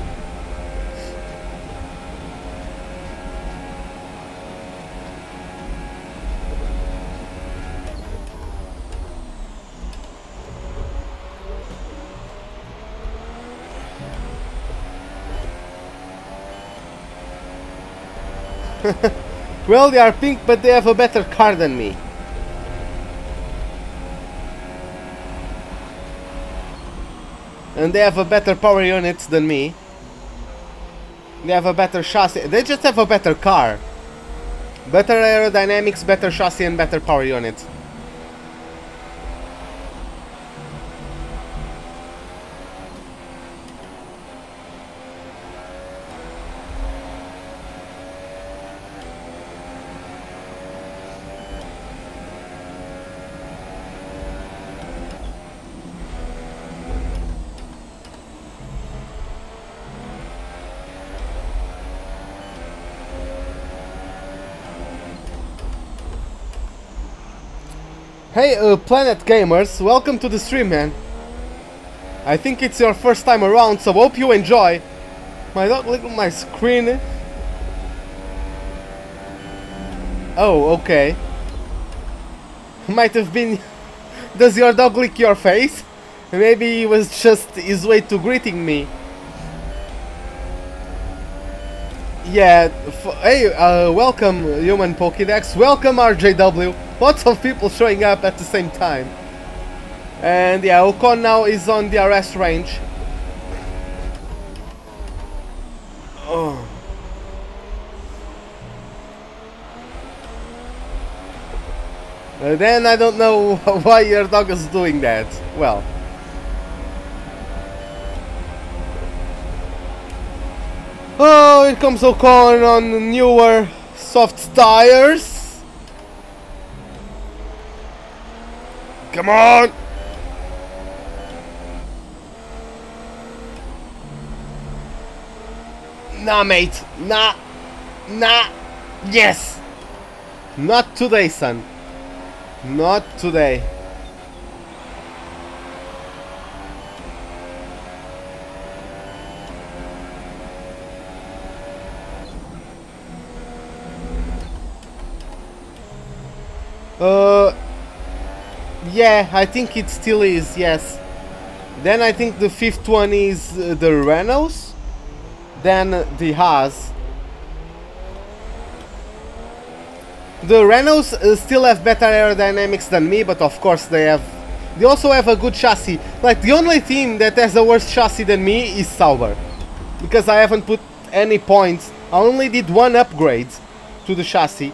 S1: Well, they are pink, but they have a better car than me. And they have a better power unit than me. They have a better chassis. They just have a better car. Better aerodynamics, better chassis, and better power unit. Hey, Planet Gamers, welcome to the stream, man. I think it's your first time around, so hope you enjoy. My dog licked my screen. Oh, okay. Might have been... Does your dog lick your face? Maybe it was just his way to greeting me. Yeah, hey, welcome Human Pokédex, welcome RJW. Lots of people showing up at the same time. And yeah, Ocon now is on the RS range. Oh. Then I don't know why your dog is doing that. Well. Oh, here comes Ocon on newer soft tires. Come on! Nah, mate. Nah. Nah. Yes! Not today, son. Not today. Yeah, I think it still is, yes. Then I think the fifth one is the Renaults. Then the Haas. The Renaults still have better aerodynamics than me, but of course they also have a good chassis. Like, the only team that has a worse chassis than me is Sauber. Because I haven't put any points. I only did one upgrade to the chassis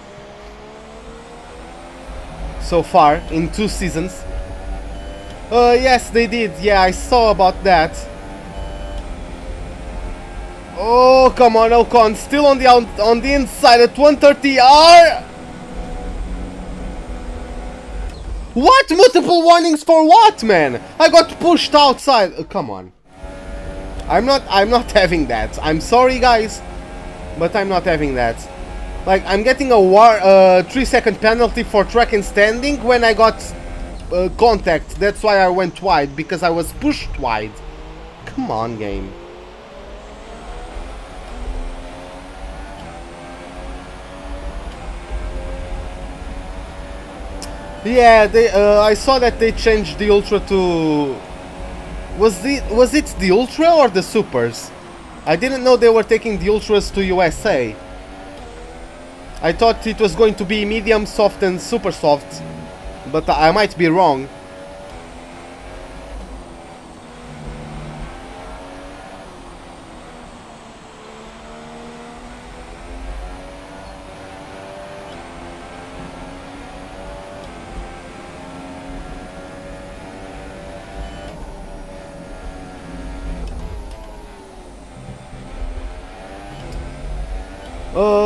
S1: so far in 2 seasons. Yes, they did. Yeah, I saw about that. Oh, come on, Ocon, still on the inside at 130R. What? Multiple warnings for what, man? I got pushed outside. Come on. I'm not having that. I'm sorry, guys, but I'm not having that. Like, I'm getting a 3-second penalty for track and standing when I got contact. That's why I went wide, because I was pushed wide. Come on, game. Yeah, I saw that they changed the Ultra to... Was it the Ultra or the Supers? I didn't know they were taking the Ultras to USA. I thought it was going to be medium soft and super soft, but I might be wrong.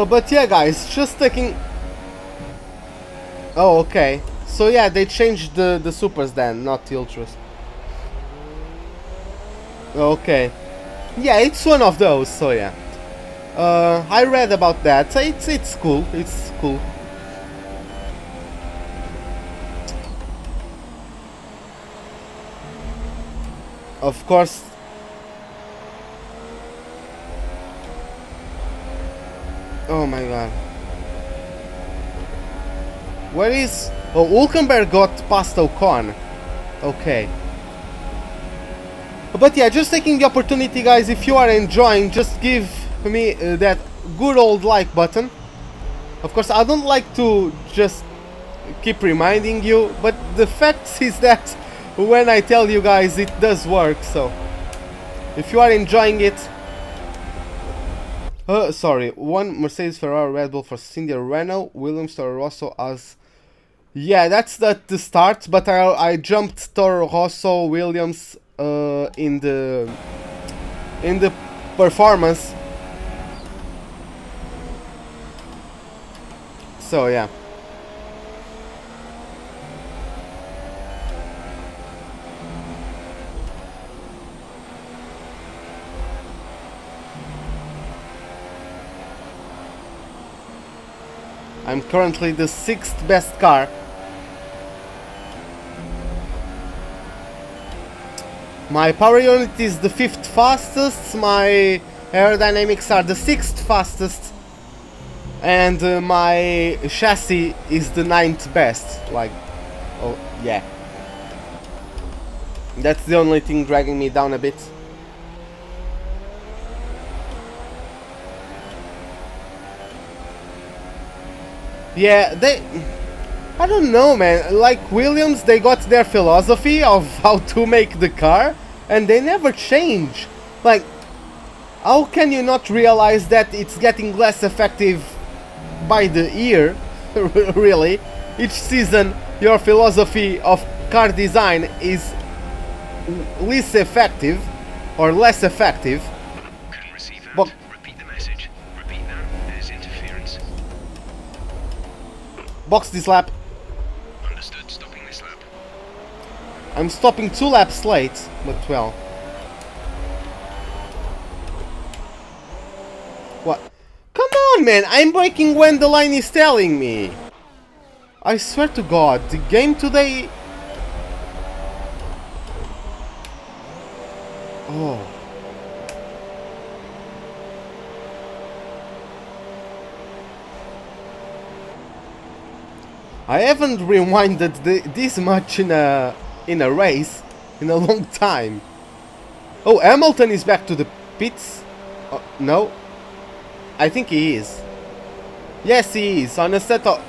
S1: But yeah, guys, just taking... Oh, okay. So yeah, they changed the Supers then, not the Ultras. Okay. Yeah, it's one of those, so yeah. I read about that. It's cool. It's cool. Of course. Oh my god. Where is... Oh, Hülkenberg got past Ocon. Okay. But yeah, just taking the opportunity, guys, if you are enjoying, just give me that good old like button. Of course, I don't like to just keep reminding you, but the fact is that when I tell you guys, it does work, so... If you are enjoying it... sorry, one Mercedes, Ferrari, Red Bull, Force India, Renault, Williams, Toro Rosso as... Yeah, that's the start, but I jumped Toro Rosso, Williams in the performance. So yeah. I'm currently the 6th best car. My power unit is the 5th fastest, my aerodynamics are the 6th fastest, and my chassis is the 9th best. Like, oh yeah. That's the only thing dragging me down a bit. Yeah, I don't know, man. Like Williams, they got their philosophy of how to make the car, and they never change. Like, how can you not realize that it's getting less effective by the year? Really? Each season, your philosophy of car design is less effective, or less effective.
S2: Couldn't receive that.
S1: But
S2: Repeat the message. Repeat that. There's interference.
S1: box this lap.
S2: Understood. Stopping this lap.
S1: I'm stopping 2 laps late, but well. What? Come on, man! I'm braking when the line is telling me! I swear to God, the game today... Oh. I haven't rewinded this much in a race in a long time. Oh, Hamilton is back to the pits. No, I think he is. Yes, he is on a set of.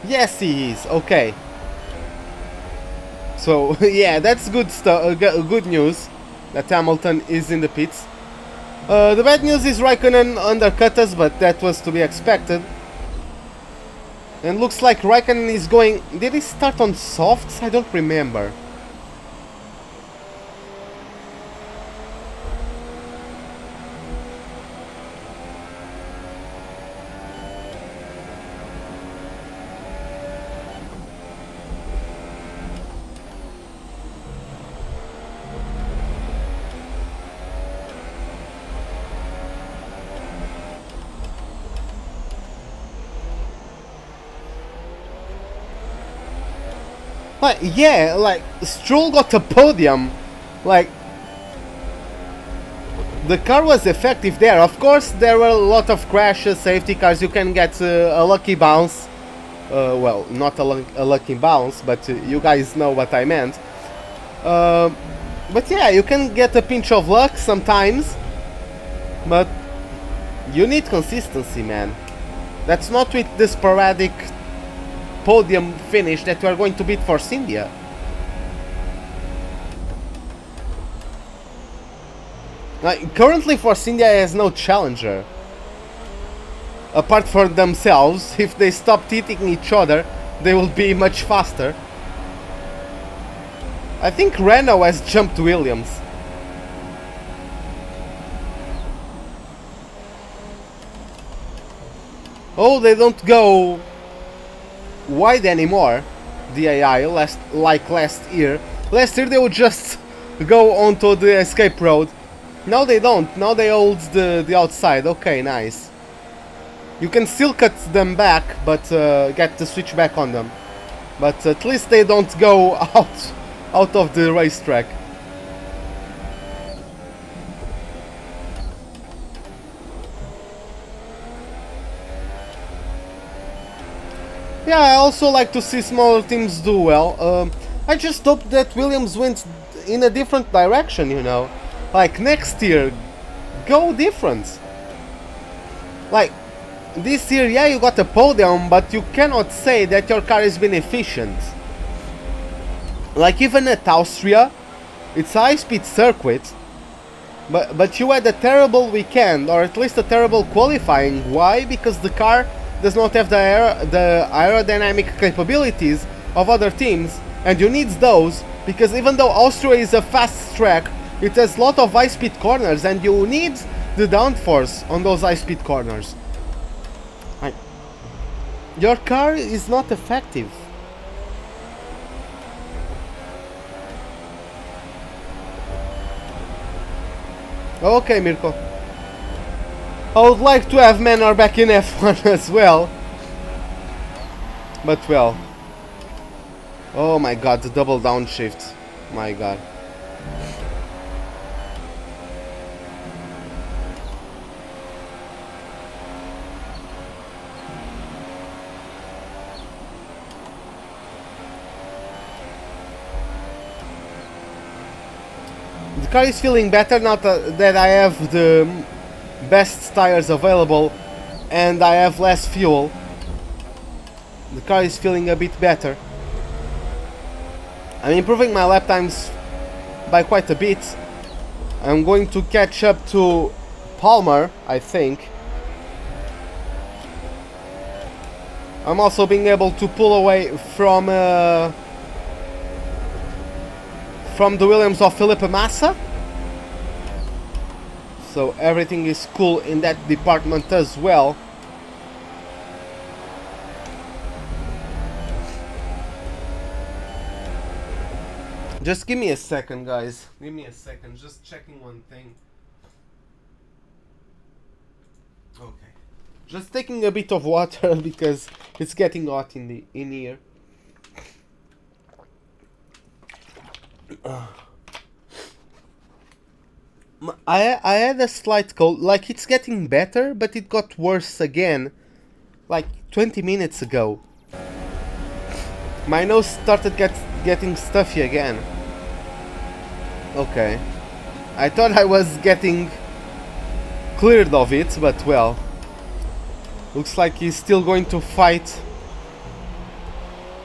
S1: Yes, he is. Okay. So yeah, that's good stuff. Good news that Hamilton is in the pits. The bad news is Raikkonen undercut us, but that was to be expected. And looks like Raikkonen is going... Did he start on softs? I don't remember. Like, yeah, like, Stroll got a podium. Like, the car was effective there. Of course, there were a lot of crashes, safety cars. You can get a lucky bounce. Well, not a lucky bounce, but you guys know what I meant. But yeah, you can get a pinch of luck sometimes. But you need consistency, man. That's not with the sporadic podium finish that we are going to beat Force India. Like, currently Force India has no challenger. Apart from themselves. If they stopped hitting each other, they will be much faster. I think Renault has jumped Williams. Oh, they don't go wide anymore, the AI, like last year. Last year they would just go onto the escape road. Now they don't, now they hold the outside. Okay, nice. You can still cut them back, but get the switch back on them. But at least they don't go out of the racetrack. Yeah, I also like to see smaller teams do well. I just hope that Williams went in a different direction, you know. Like, next year, go different. Like, this year, yeah, you got a podium, but you cannot say that your car has been efficient. Like, even at Austria, it's a high-speed circuit, but you had a terrible weekend, or at least a terrible qualifying. Why? Because the car does not have the aerodynamic capabilities of other teams, and you need those, because even though Austria is a fast track, it has a lot of high-speed corners, and you need the downforce on those high-speed corners. Your car is not effective. Okay, Mirko. I would like to have Manor back in F1 as well. But well. Oh my god, the double downshift. My god. The car is feeling better now that I have the best tires available and I have less fuel. The car is feeling a bit better. I'm improving my lap times by quite a bit. I'm going to catch up to Palmer, I think. I'm also being able to pull away from the Williams of Felipe Massa. So everything is cool in that department as well. Just give me a second, guys. Give me a second. Just checking one thing. Okay. Just taking a bit of water because it's getting hot in here. I had a slight cold. Like, it's getting better, but it got worse again. Like 20 minutes ago. My nose started getting stuffy again. Okay. I thought I was getting cleared of it, but well. Looks like he's still going to fight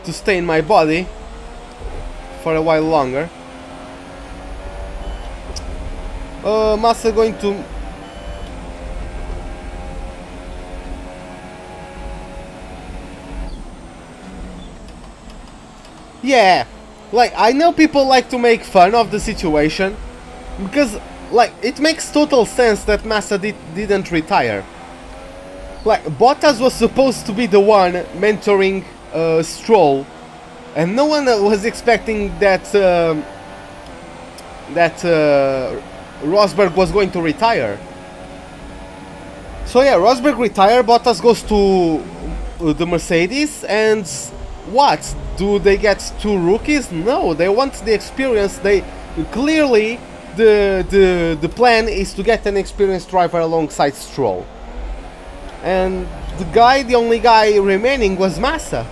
S1: to stay in my body for a while longer. Massa going to... Yeah, like, I know people like to make fun of the situation, because, like, it makes total sense that Massa didn't retire. Like, Bottas was supposed to be the one mentoring Stroll, and no one was expecting that Rosberg was going to retire. So yeah, Rosberg retired, Bottas goes to the Mercedes, and what? Do they get two rookies? No, they want the experience. They clearly the plan is to get an experienced driver alongside Stroll. And the only guy remaining was Massa.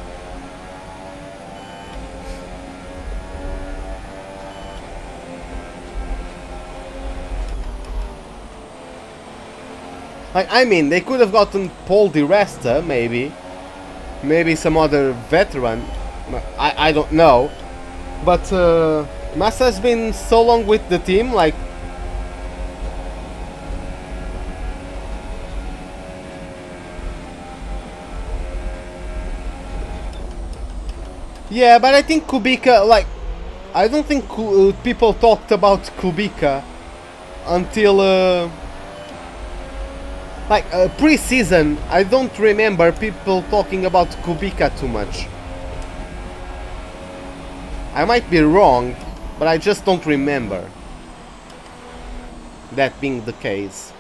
S1: Like, I mean, they could have gotten Paul Di Resta, maybe some other veteran. I don't know, but Massa has been so long with the team, like. Yeah, but I think Kubica, like, I don't think people talked about Kubica until like pre-season. I don't remember people talking about Kubica too much. I might be wrong, but I just don't remember that being the case.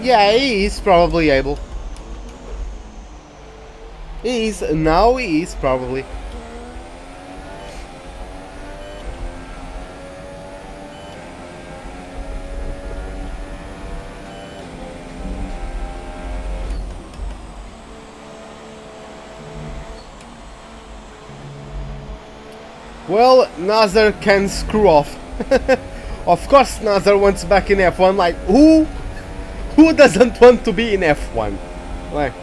S1: Yeah, he is probably able. He is probably. Well, Nazar can screw off. Of course Nazar wants back in F1, like, who doesn't want to be in F1? Like,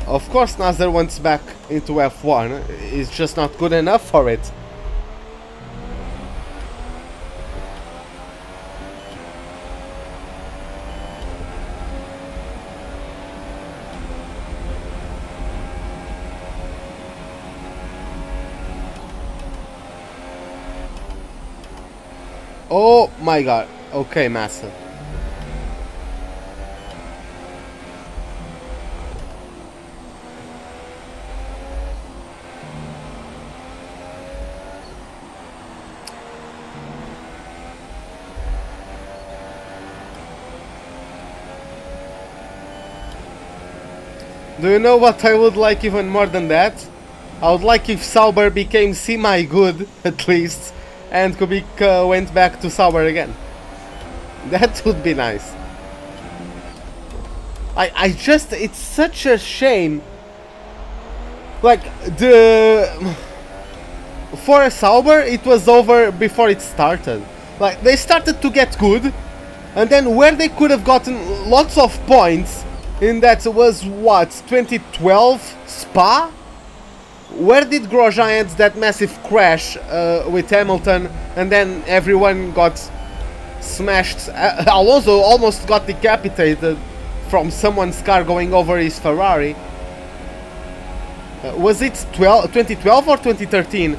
S1: of course Nazar wants back into F1, he's just not good enough for it. Oh my god. Okay, Massa. Do you know what I would like even more than that? I would like if Sauber became semi-good, at least, and Kubica went back to Sauber again. That would be nice. It's such a shame. Like, for Sauber, it was over before it started. Like, they started to get good, and then where they could have gotten lots of points, in that was what, 2012 Spa? Where did Grosjean end that massive crash with Hamilton, and then everyone got smashed? Alonso almost got decapitated from someone's car going over his Ferrari. Was it 2012 or 2013?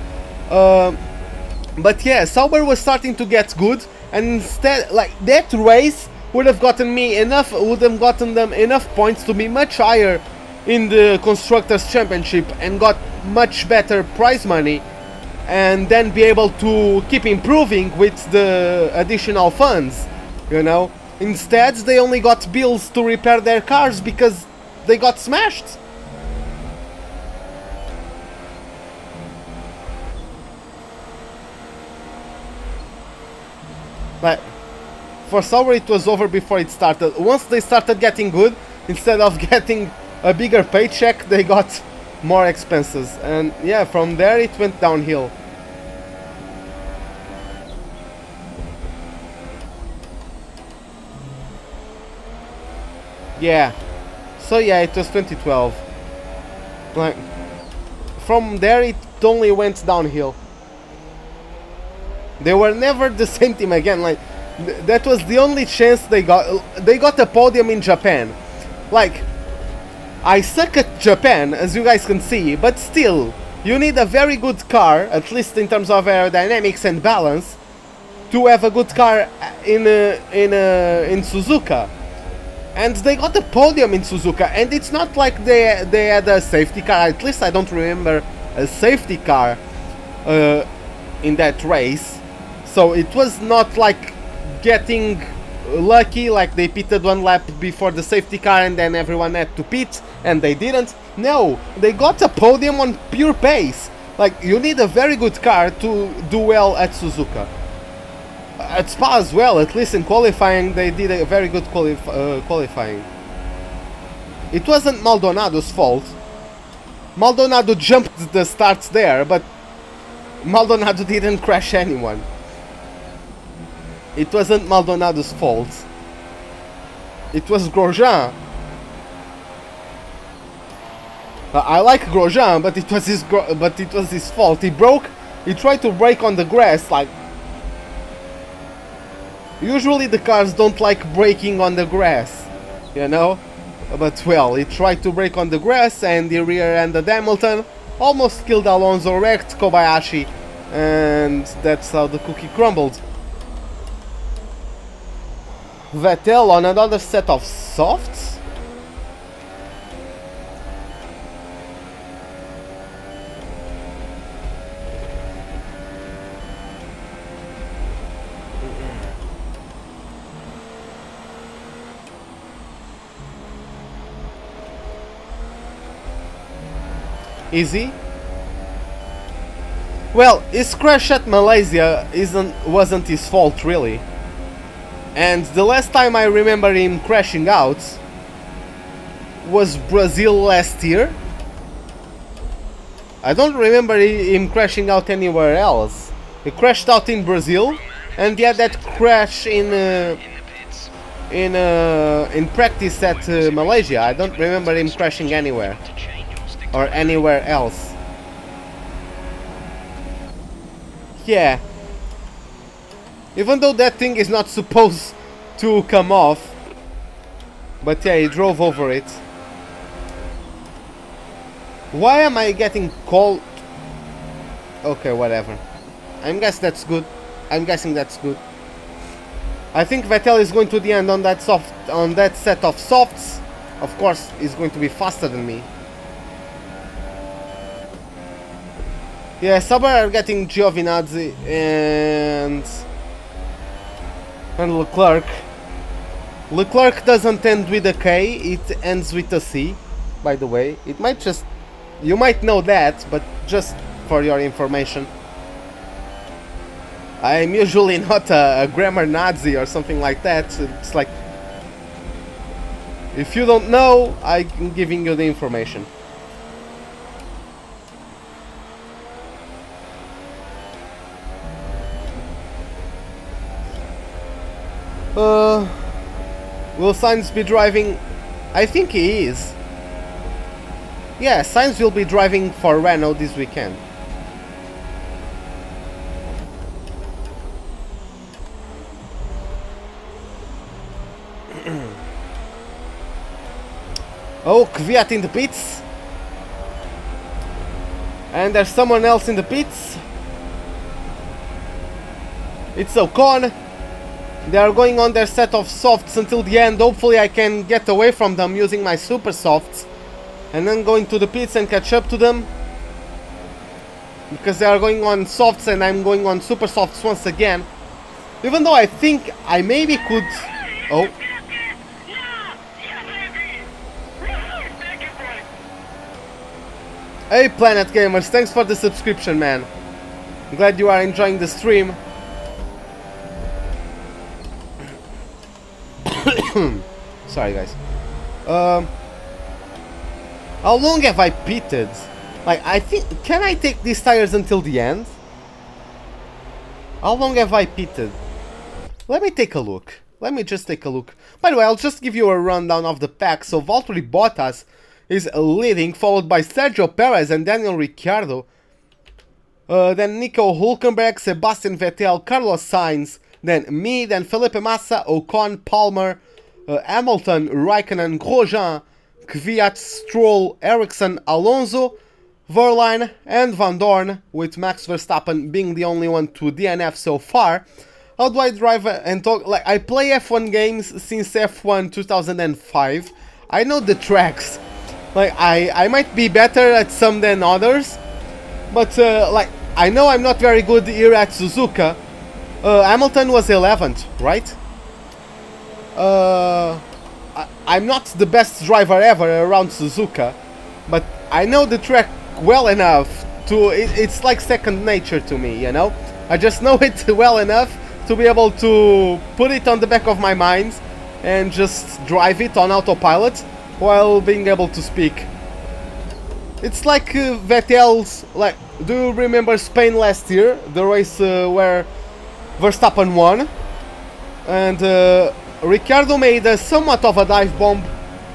S1: But yeah, Sauber was starting to get good, and instead, like, that race would have gotten them enough points to be much higher in the Constructors' Championship and got much better prize money, and then be able to keep improving with the additional funds, you know. Instead, they only got bills to repair their cars because they got smashed. But for Sauber it was over before it started. Once they started getting good, instead of getting a bigger paycheck, they got more expenses. And yeah, from there it went downhill. Yeah. So yeah, it was 2012. Like, from there it only went downhill. They were never the same team again. Like, that was the only chance they got. They got a podium in Japan. Like, I suck at Japan, as you guys can see, but still, you need a very good car, at least in terms of aerodynamics and balance, to have a good car in Suzuka. And they got a podium in Suzuka, and it's not like they had a safety car. At least I don't remember a safety car in that race. So it was not like getting lucky, like they pitted one lap before the safety car and then everyone had to pit and they didn't. No, they got a podium on pure pace. Like, you need a very good car to do well at Suzuka. At Spa as well, at least in qualifying they did a very good qualifying. It wasn't Maldonado's fault. Maldonado jumped the starts there, but Maldonado didn't crash anyone. It wasn't Maldonado's fault. It was Grosjean. I like Grosjean, but it was his fault. He tried to brake on the grass. Like, usually the cars don't like braking on the grass, you know. But well, he tried to brake on the grass and the rear-ended Hamilton, almost killed Alonso, wrecked Kobayashi, and that's how the cookie crumbled. Vettel on another set of softs. Easy. Well, his crash at Malaysia wasn't his fault really. And the last time I remember him crashing out was Brazil last year. I don't remember him crashing out anywhere else. He crashed out in Brazil, and he had that crash in practice at Malaysia. I don't remember him crashing anywhere or anywhere else. Yeah. Even though that thing is not supposed to come off. But yeah, he drove over it. Why am I getting called? Okay, whatever. I'm guessing that's good. I think Vettel is going to the end on that set of softs. Of course, he's going to be faster than me. Yeah, Sauber are getting Giovinazzi and Leclerc. Leclerc doesn't end with a K, it ends with a C, by the way. It might just... You might know that, but just for your information. I'm usually not a grammar Nazi or something like that. It's like... If you don't know, I'm giving you the information. Will Sainz be driving I think he is. Yeah, Sainz will be driving for Renault this weekend. Oh, Kvyat in the pits. And there's someone else in the pits. It's Ocon. They are going on their set of softs until the end. Hopefully I can get away from them using my super softs. And then going to the pits and catch up to them. Because they are going on softs and I'm going on super softs once again. Even though I think I maybe could... Oh. Hey Planet Gamers, thanks for the subscription, man. Glad you are enjoying the stream. Sorry guys. How long have I pitted? Like, I think... Can I take these tires until the end? How long have I pitted? Let me take a look. Let me just take a look. By the way, I'll just give you a rundown of the pack. So Valtteri Bottas is leading, followed by Sergio Perez and Daniel Ricciardo. Then Nico Hülkenberg, Sebastian Vettel, Carlos Sainz, then me, then Felipe Massa, Ocon, Palmer, Hamilton, Raikkonen, Grosjean, Kvyat, Stroll, Ericsson, Alonso, Verline and Van Dorn, with Max Verstappen being the only one to DNF so far. How do I drive and talk? Like, I play F1 games since F1 2005. I know the tracks. Like, I might be better at some than others, but like, I know I'm not very good here at Suzuka. Hamilton was 11th, right? I'm not the best driver ever around Suzuka, but I know the track well enough to... It's like second nature to me, you know? I just know it well enough to be able to put it on the back of my mind and just drive it on autopilot while being able to speak. It's like Vettel's... Like, do you remember Spain last year? The race where Verstappen won? And Ricciardo made somewhat of a dive bomb,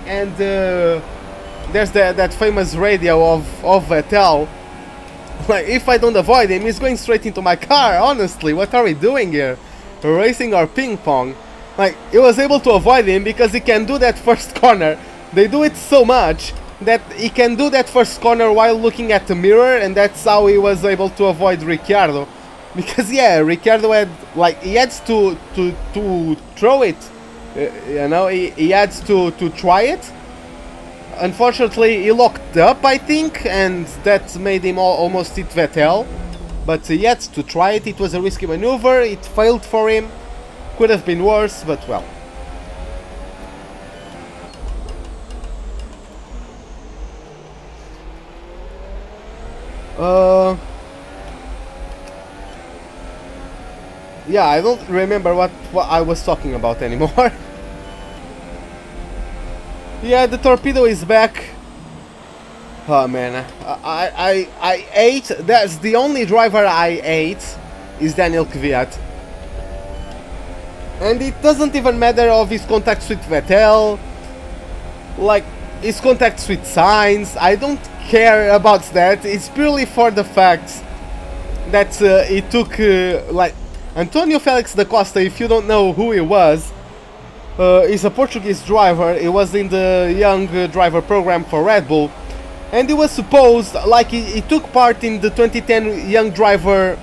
S1: and there's that famous radio of Vettel. Like, if I don't avoid him, he's going straight into my car. Honestly, what are we doing here? We're racing our ping pong. Like, he was able to avoid him because he can do that first corner. They do it so much that he can do that first corner while looking at the mirror, and that's how he was able to avoid Ricciardo. Because yeah, Ricciardo had, like, he had to throw it. You know, he had to try it. Unfortunately, he locked up, I think, and that made him almost hit Vettel. But he had to try it. It was a risky maneuver. It failed for him. Could have been worse, but well. Yeah, I don't remember what I was talking about anymore. Yeah, the torpedo is back. Oh man, I ate. That's the only driver I ate is Daniel Kvyat. And it doesn't even matter of his contacts with Vettel, like his contacts with Sainz. I don't care about that. It's purely for the fact that he took like Antonio Felix da Costa. If you don't know who he was, he's a Portuguese driver. He was in the young driver program for Red Bull, and he was supposed, like, he took part in the 2010 young driver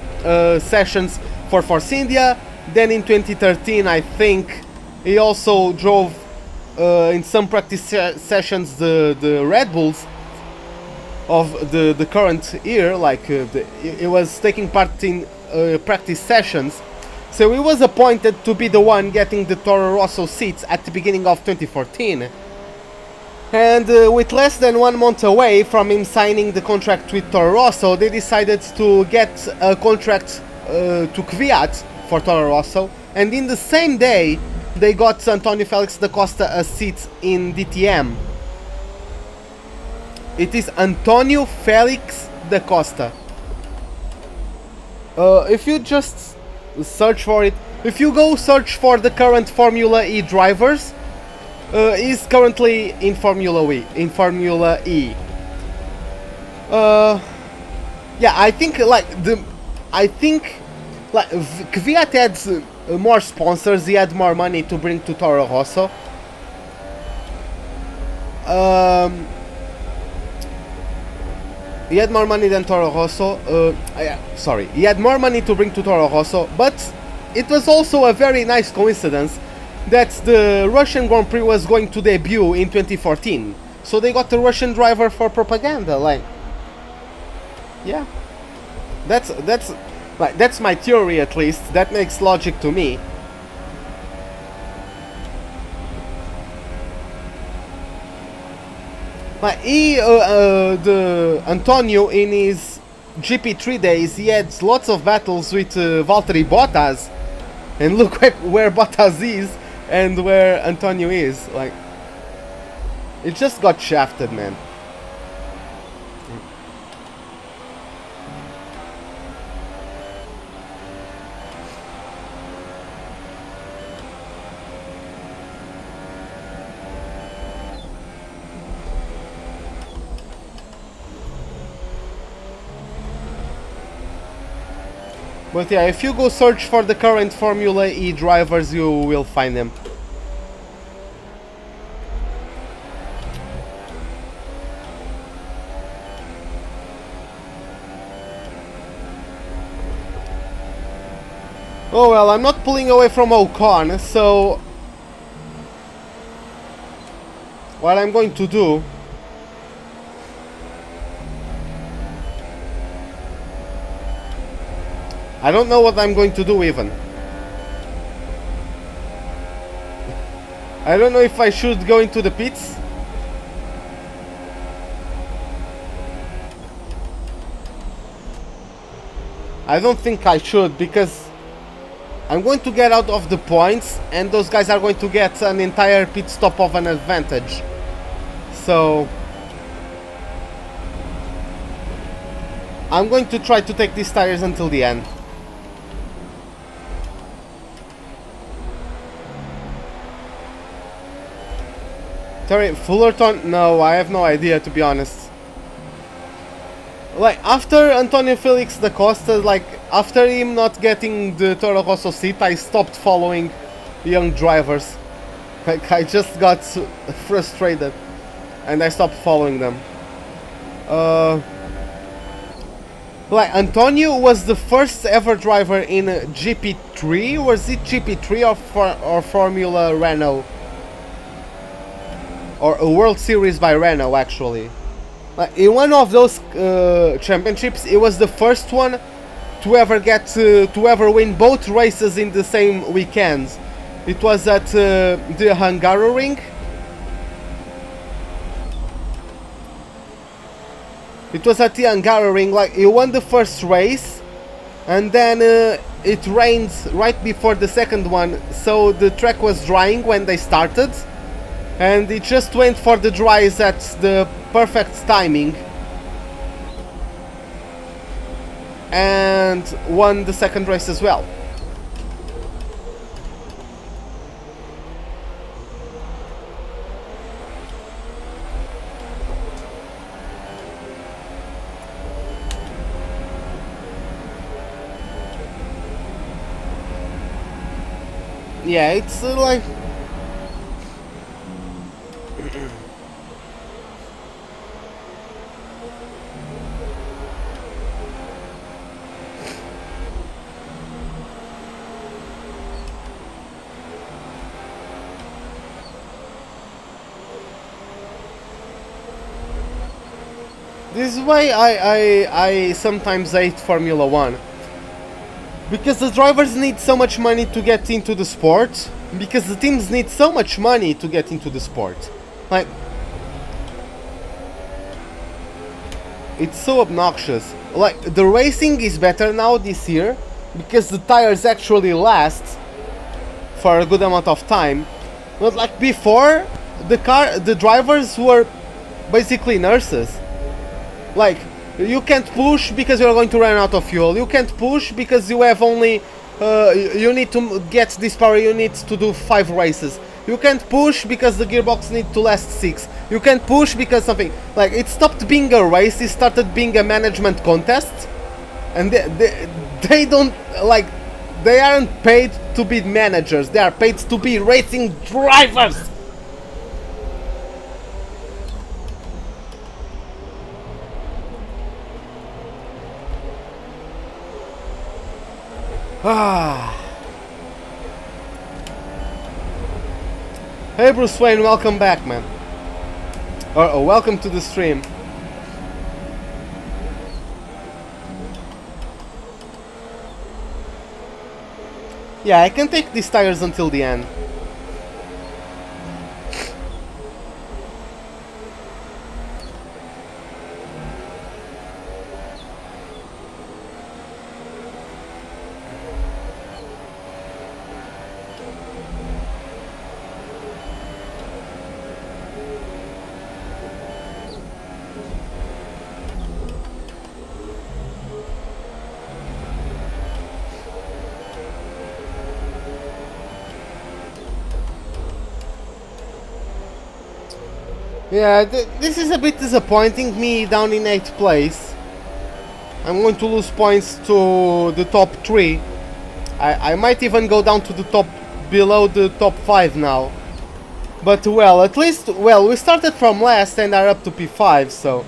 S1: sessions for Force India. Then in 2013, I think, he also drove in some practice sessions the Red Bulls of the current year. Like, he was taking part in practice sessions. So he was appointed to be the one getting the Toro Rosso seats at the beginning of 2014. And with less than 1 month away from him signing the contract with Toro Rosso, they decided to get a contract to Kvyat for Toro Rosso. And in the same day, they got Antonio Felix da Costa a seat in DTM. It is Antonio Felix da Costa. If you just search for it, if you go search for the current Formula E drivers, is currently in Formula E. Yeah, I think Kvyat had more sponsors. He had more money to bring to Toro Rosso. He had more money than Toro Rosso. Sorry, he had more money to bring to Toro Rosso, but it was also a very nice coincidence that the Russian Grand Prix was going to debut in 2014. So they got the Russian driver for propaganda. Like, yeah, that's my theory at least. That makes logic to me. But the Antonio in his GP3 days, he had lots of battles with Valtteri Bottas, and look where Bottas is and where Antonio is. Like, it just got shafted, man. But yeah, if you go search for the current Formula E drivers, you will find them. Oh well, I'm not pulling away from Ocon, so what I'm going to do, I don't know what I'm going to do even. I don't know if I should go into the pits. I don't think I should, because I'm going to get out of the points and those guys are going to get an entire pit stop of an advantage. So I'm going to try to take these tires until the end. Sorry, Fullerton? No, I have no idea, to be honest. Like, after Antonio Felix da Costa, like, after him not getting the Toro Rosso seat, I stopped following young drivers. Like, I just got frustrated and I stopped following them. Like, Antonio was the first ever driver in GP3. Was it GP3 or Formula Renault? Or a World Series by Renault, actually. Like, in one of those championships, it was the first one to ever win both races in the same weekends. It was at the Hungaroring. It was at the Hungaroring. Like, he won the first race, and then it rained right before the second one, so the track was drying when they started. And it just went for the dries at the perfect timing and won the second race as well. Yeah, it's like... This is why I sometimes hate Formula 1. Because the drivers need so much money to get into the sport. Because the teams need so much money to get into the sport. Like, it's so obnoxious. Like, the racing is better now this year because the tires actually last for a good amount of time. But like before, the drivers were basically nurses. Like, you can't push because you're going to run out of fuel. You can't push because you have only you need to get this power unit to do 5 races. You can't push because the gearbox needs to last 6. You can't push because something... Like, it stopped being a race, it started being a management contest. And they don't... Like, they aren't paid to be managers, they are paid to be racing drivers! Ah. Hey Bruce Wayne, welcome back, man. Or welcome to the stream. Yeah, I can take these tires until the end. Yeah, this is a bit disappointing, me down in 8th place. I'm going to lose points to the top 3. I might even go down to the top, below the top 5 now. But well, at least, well, we started from last and are up to P5, so...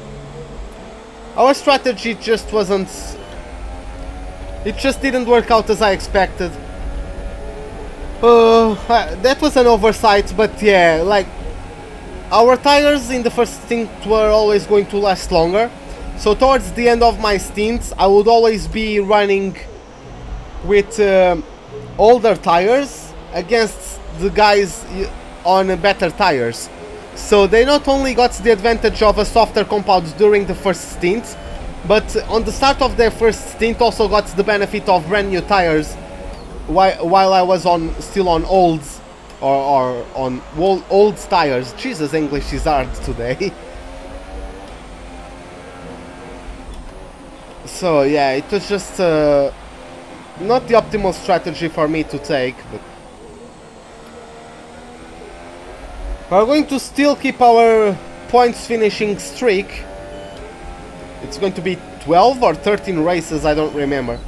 S1: Our strategy just wasn't... It just didn't work out as I expected. That was an oversight, but yeah, like... Our tires in the first stint were always going to last longer, so towards the end of my stints I would always be running with older tires against the guys on better tires. So they not only got the advantage of a softer compound during the first stint, but on the start of their first stint also got the benefit of brand new tires while I was still on olds. Or on old tires. Jesus, English is hard today. So yeah, it was just not the optimal strategy for me to take, but we're going to still keep our points finishing streak. It's going to be 12 or 13 races, I don't remember.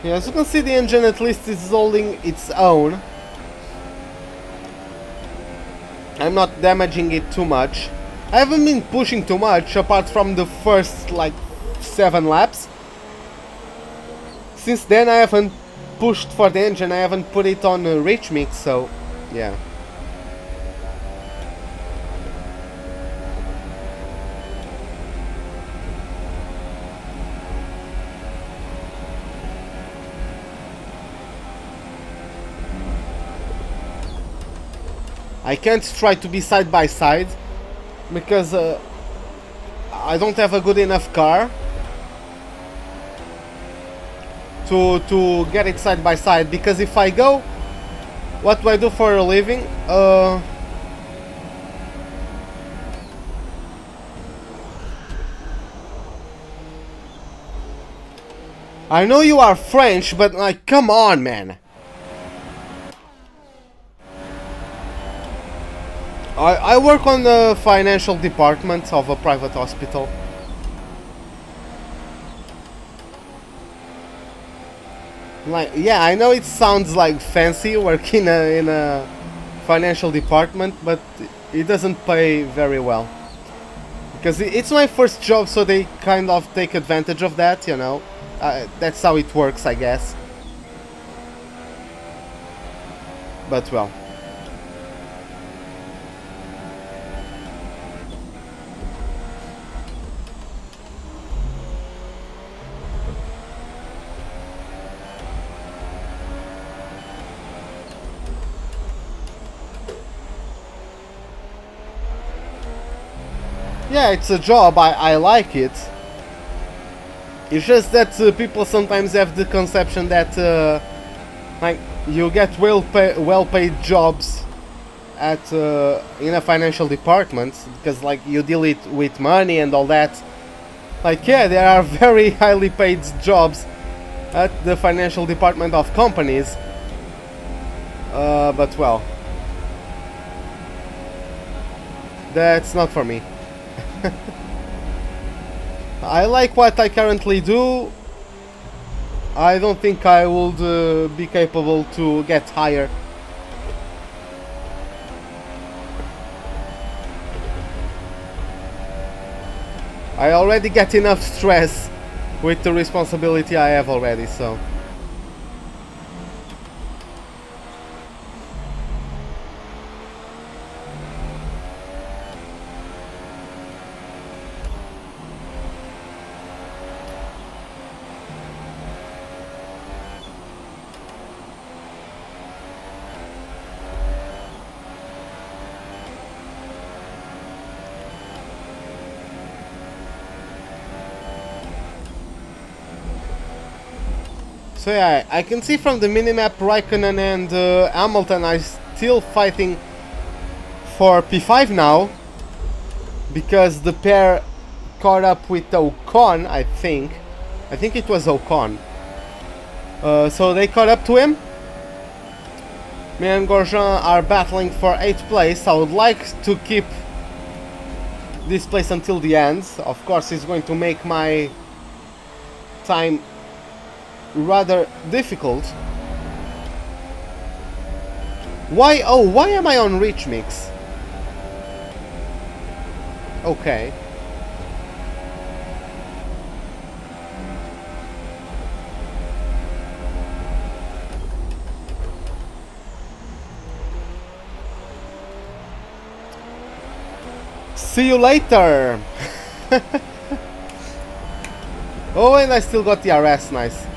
S1: Yeah, as you can see, the engine at least is holding its own. I'm not damaging it too much. I haven't been pushing too much, apart from the first, like, 7 laps. Since then I haven't pushed for the engine, I haven't put it on rich mix, so yeah. I can't try to be side by side because I don't have a good enough car to get it side by side, because if I go, what do I do for a living? I know you are French, but like, come on, man. I work on the financial department of a private hospital. Like, yeah, I know it sounds like fancy working in a financial department, but it doesn't pay very well. Because it's my first job, so they kind of take advantage of that, you know. That's how it works, I guess. But well. Yeah, it's a job, I like it. It's just that people sometimes have the conception that like, you get well-paid jobs at in a financial department, because like you deal it with money and all that. Like yeah, there are very highly paid jobs at the financial department of companies. But well, that's not for me. I like what I currently do. I don't think I would be capable to get higher. I already get enough stress with the responsibility I have already, so. So yeah, I can see from the minimap Raikkonen and Hamilton are still fighting for P5 now, because the pair caught up with Ocon, I think. I think it was Ocon. So they caught up to him. Me and Grosjean are battling for 8th place. I would like to keep this place until the end. Of course, it's going to make my time rather difficult. Why? Oh, why am I on Rich Mix? Okay. See you later. Oh, and I still got the RS, nice.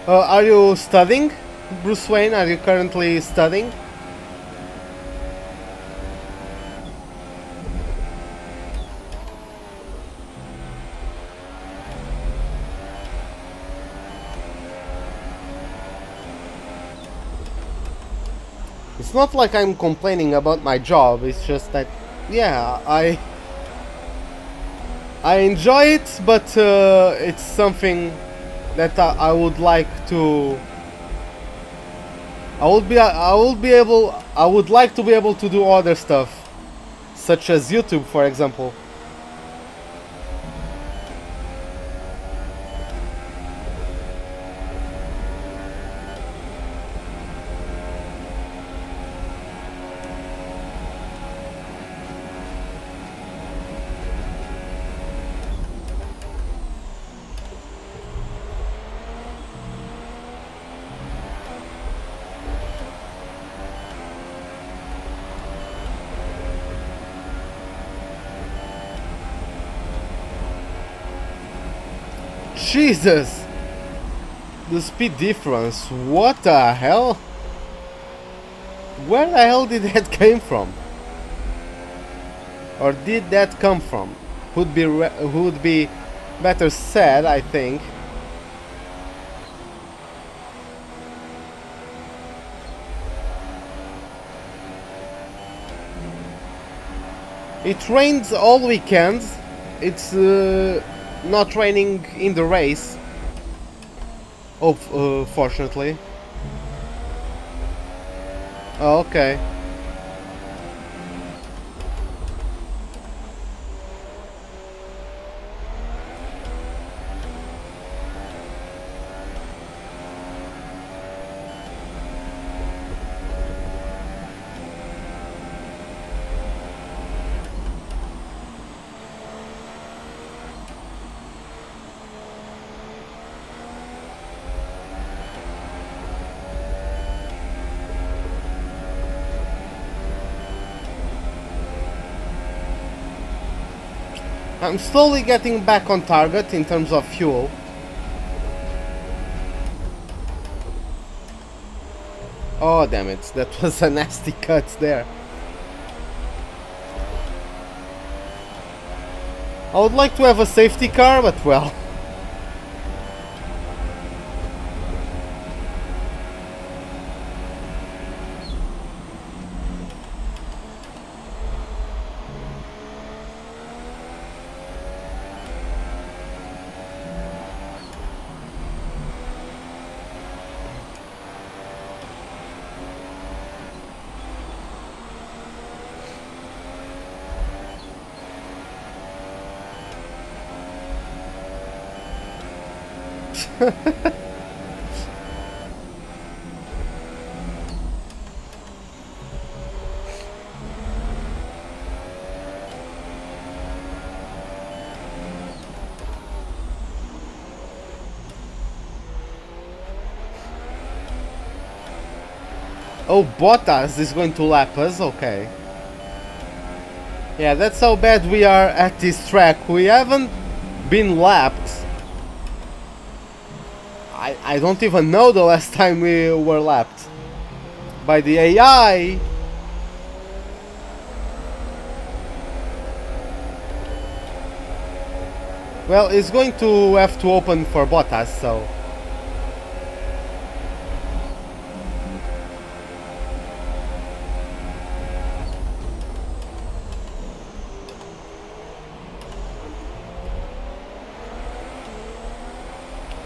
S1: Are you studying, Bruce Wayne? Are you currently studying? It's not like I'm complaining about my job, it's just that, yeah, I enjoy it, but it's something that I would like to. I would like to be able to do other stuff, such as YouTube, for example. Jesus! The speed difference, what the hell? Where the hell did that came from? Or did that come from? Would be better said, I think. It rains all weekend. It's not raining in the race. Oh, fortunately. Oh, okay. I'm slowly getting back on target in terms of fuel. Oh damn it, that was a nasty cut there. I would like to have a safety car, but well. Oh, Bottas is going to lap us, okay. Yeah, that's how bad we are at this track. We haven't been lapped. I don't even know the last time we were lapped by the AI. Well, it's going to have to open for Bottas, so...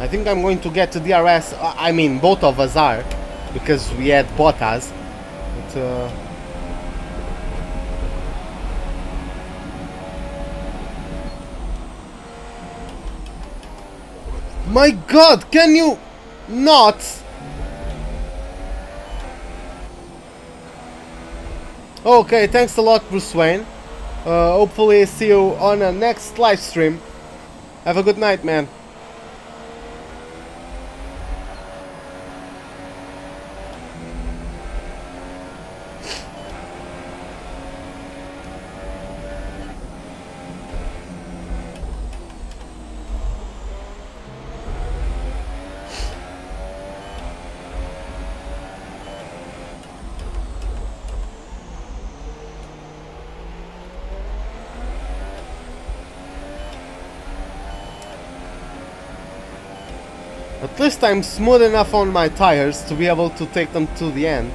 S1: I think I'm going to get to DRS, I mean both of us are, because we had Bottas, but my god, can you not? Okay, thanks a lot, Bruce Wayne. Hopefully see you on a next live stream. Have a good night, man. At least I'm smooth enough on my tires to be able to take them to the end.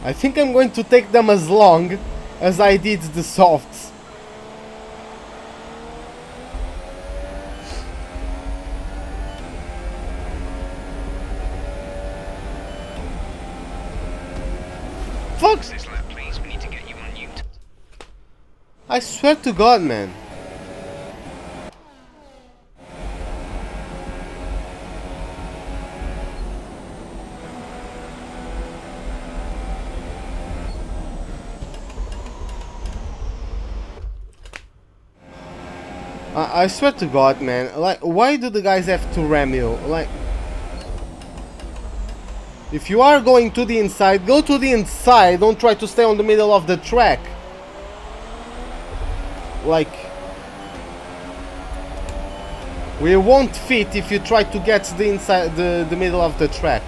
S1: I think I'm going to take them as long as I did the softs. Fuck!
S2: This lap, please. We need to get you on mute.
S1: I swear to God, man. I swear to God, man, like, why do the guys have to ram you? Like, if you are going to the inside, go to the inside, don't try to stay on the middle of the track. Like, we won't fit if you try to get the inside, the middle of the track.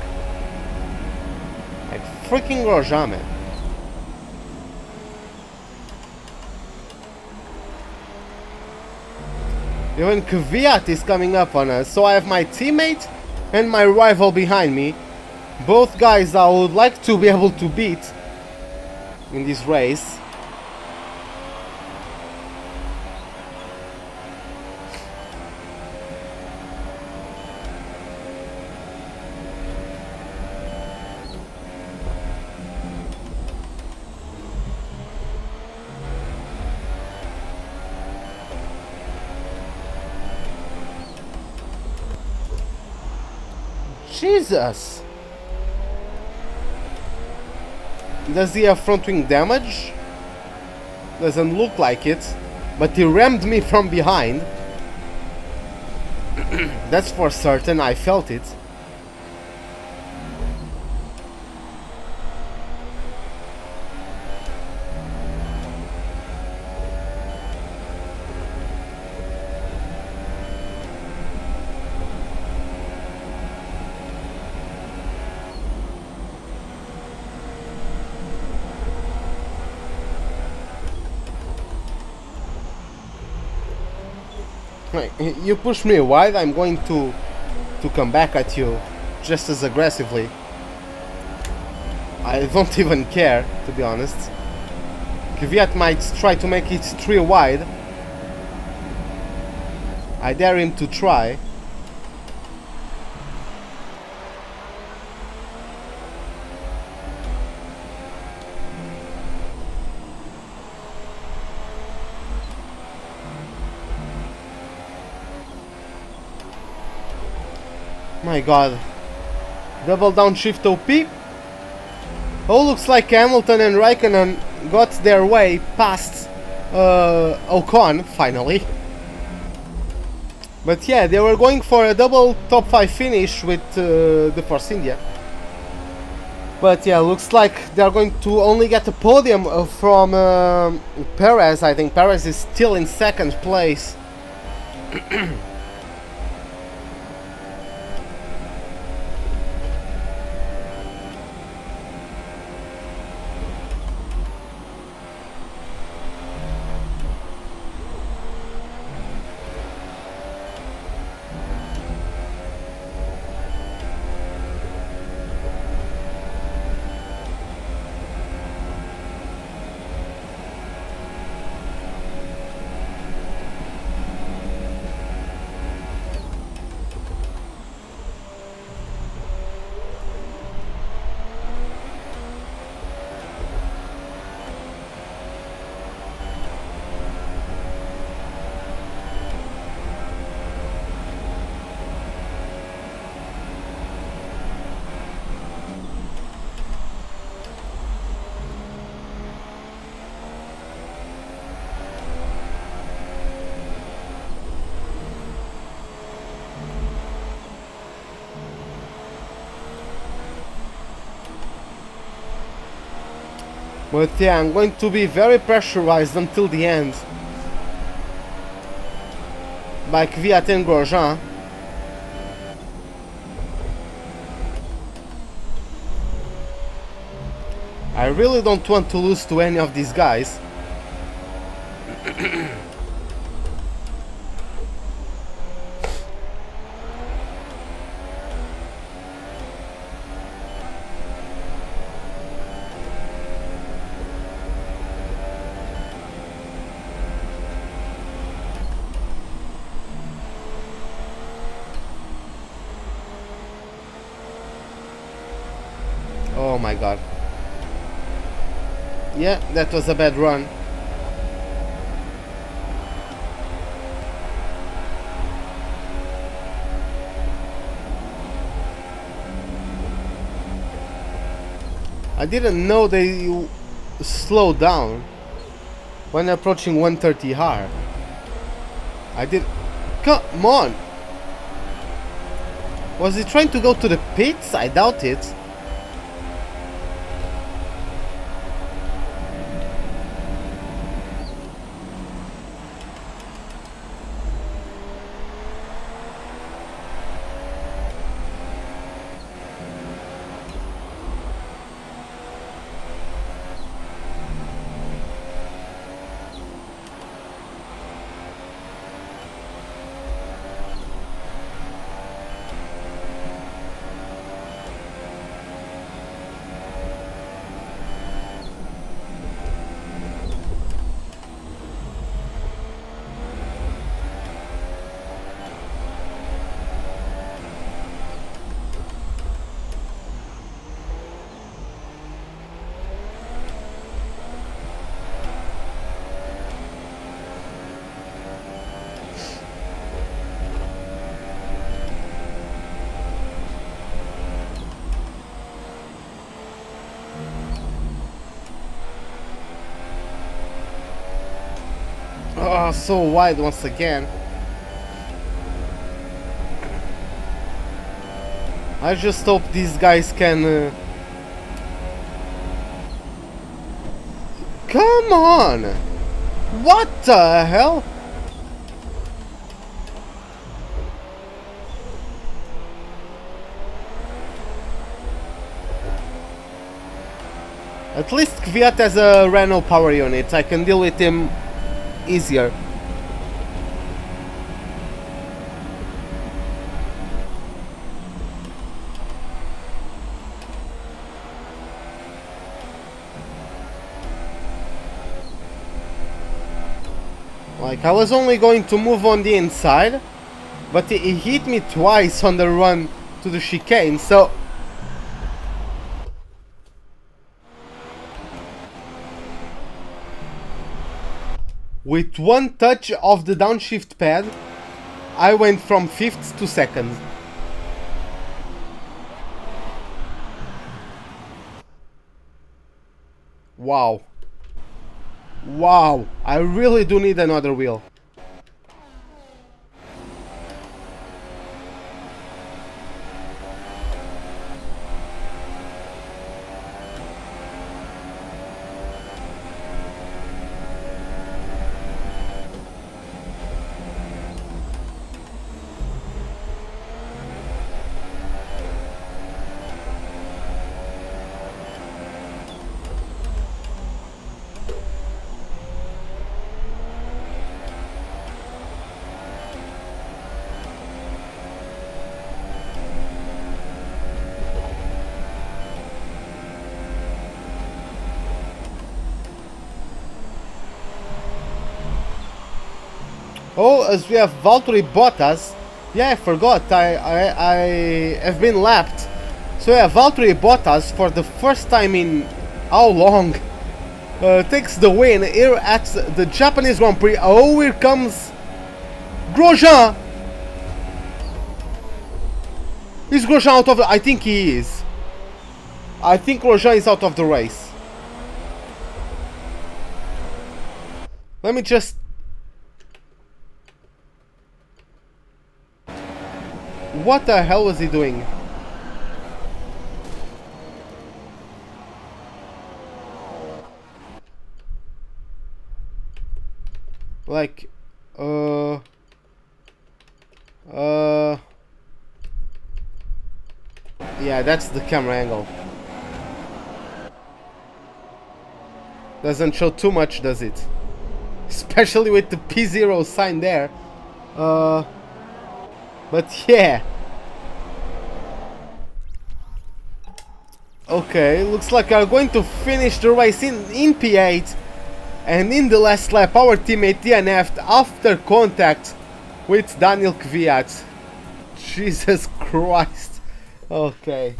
S1: Like, freaking Roja, man. Even Kvyat is coming up on us, so I have my teammate and my rival behind me. Both guys I would like to be able to beat in this race. Jesus! Does he have front wing damage? Doesn't look like it, but he rammed me from behind. That's for certain, I felt it. Like, you push me wide, I'm going to come back at you just as aggressively. I don't even care, to be honest. Kvyat might try to make it 3 wide. I dare him to try. My god. Double downshift OP. Oh, looks like Hamilton and Raikkonen got their way past Ocon, finally. But yeah, they were going for a double top 5 finish with the Force India. But yeah, looks like they are going to only get a podium from Perez. I think Perez is still in 2nd place. But yeah, I'm going to be very pressurized until the end by Kvyat and Grosjean. I really don't want to lose to any of these guys. Oh my god. Yeah, that was a bad run. I didn't know they slowed down when approaching 130 R. I did. Come on! Was he trying to go to the pits? I doubt it. Oh, so wide once again. I just hope these guys can... Come on! What the hell? At least Kvyat has a Renault power unit. I can deal with him easier. Like, I was only going to move on the inside, but he hit me twice on the run to the chicane, so... With one touch of the downshift pad, I went from 5th to 2nd. Wow. Wow, I really do need another wheel. Oh, as we have Valtteri Bottas. Yeah, I forgot. I have been lapped. So yeah, Valtteri Bottas for the first time in how long takes the win here at the Japanese Grand Prix. Oh, here comes Grosjean. Is Grosjean out of the... I think he is. I think Grosjean is out of the race. Let me just... What the hell was he doing? Like, yeah, that's the camera angle. Doesn't show too much, does it? Especially with the P0 sign there. But yeah. Okay, looks like I'm going to finish the race in P8. And in the last lap, our teammate DNF'd after contact with Daniel Kvyat. Jesus Christ. Okay.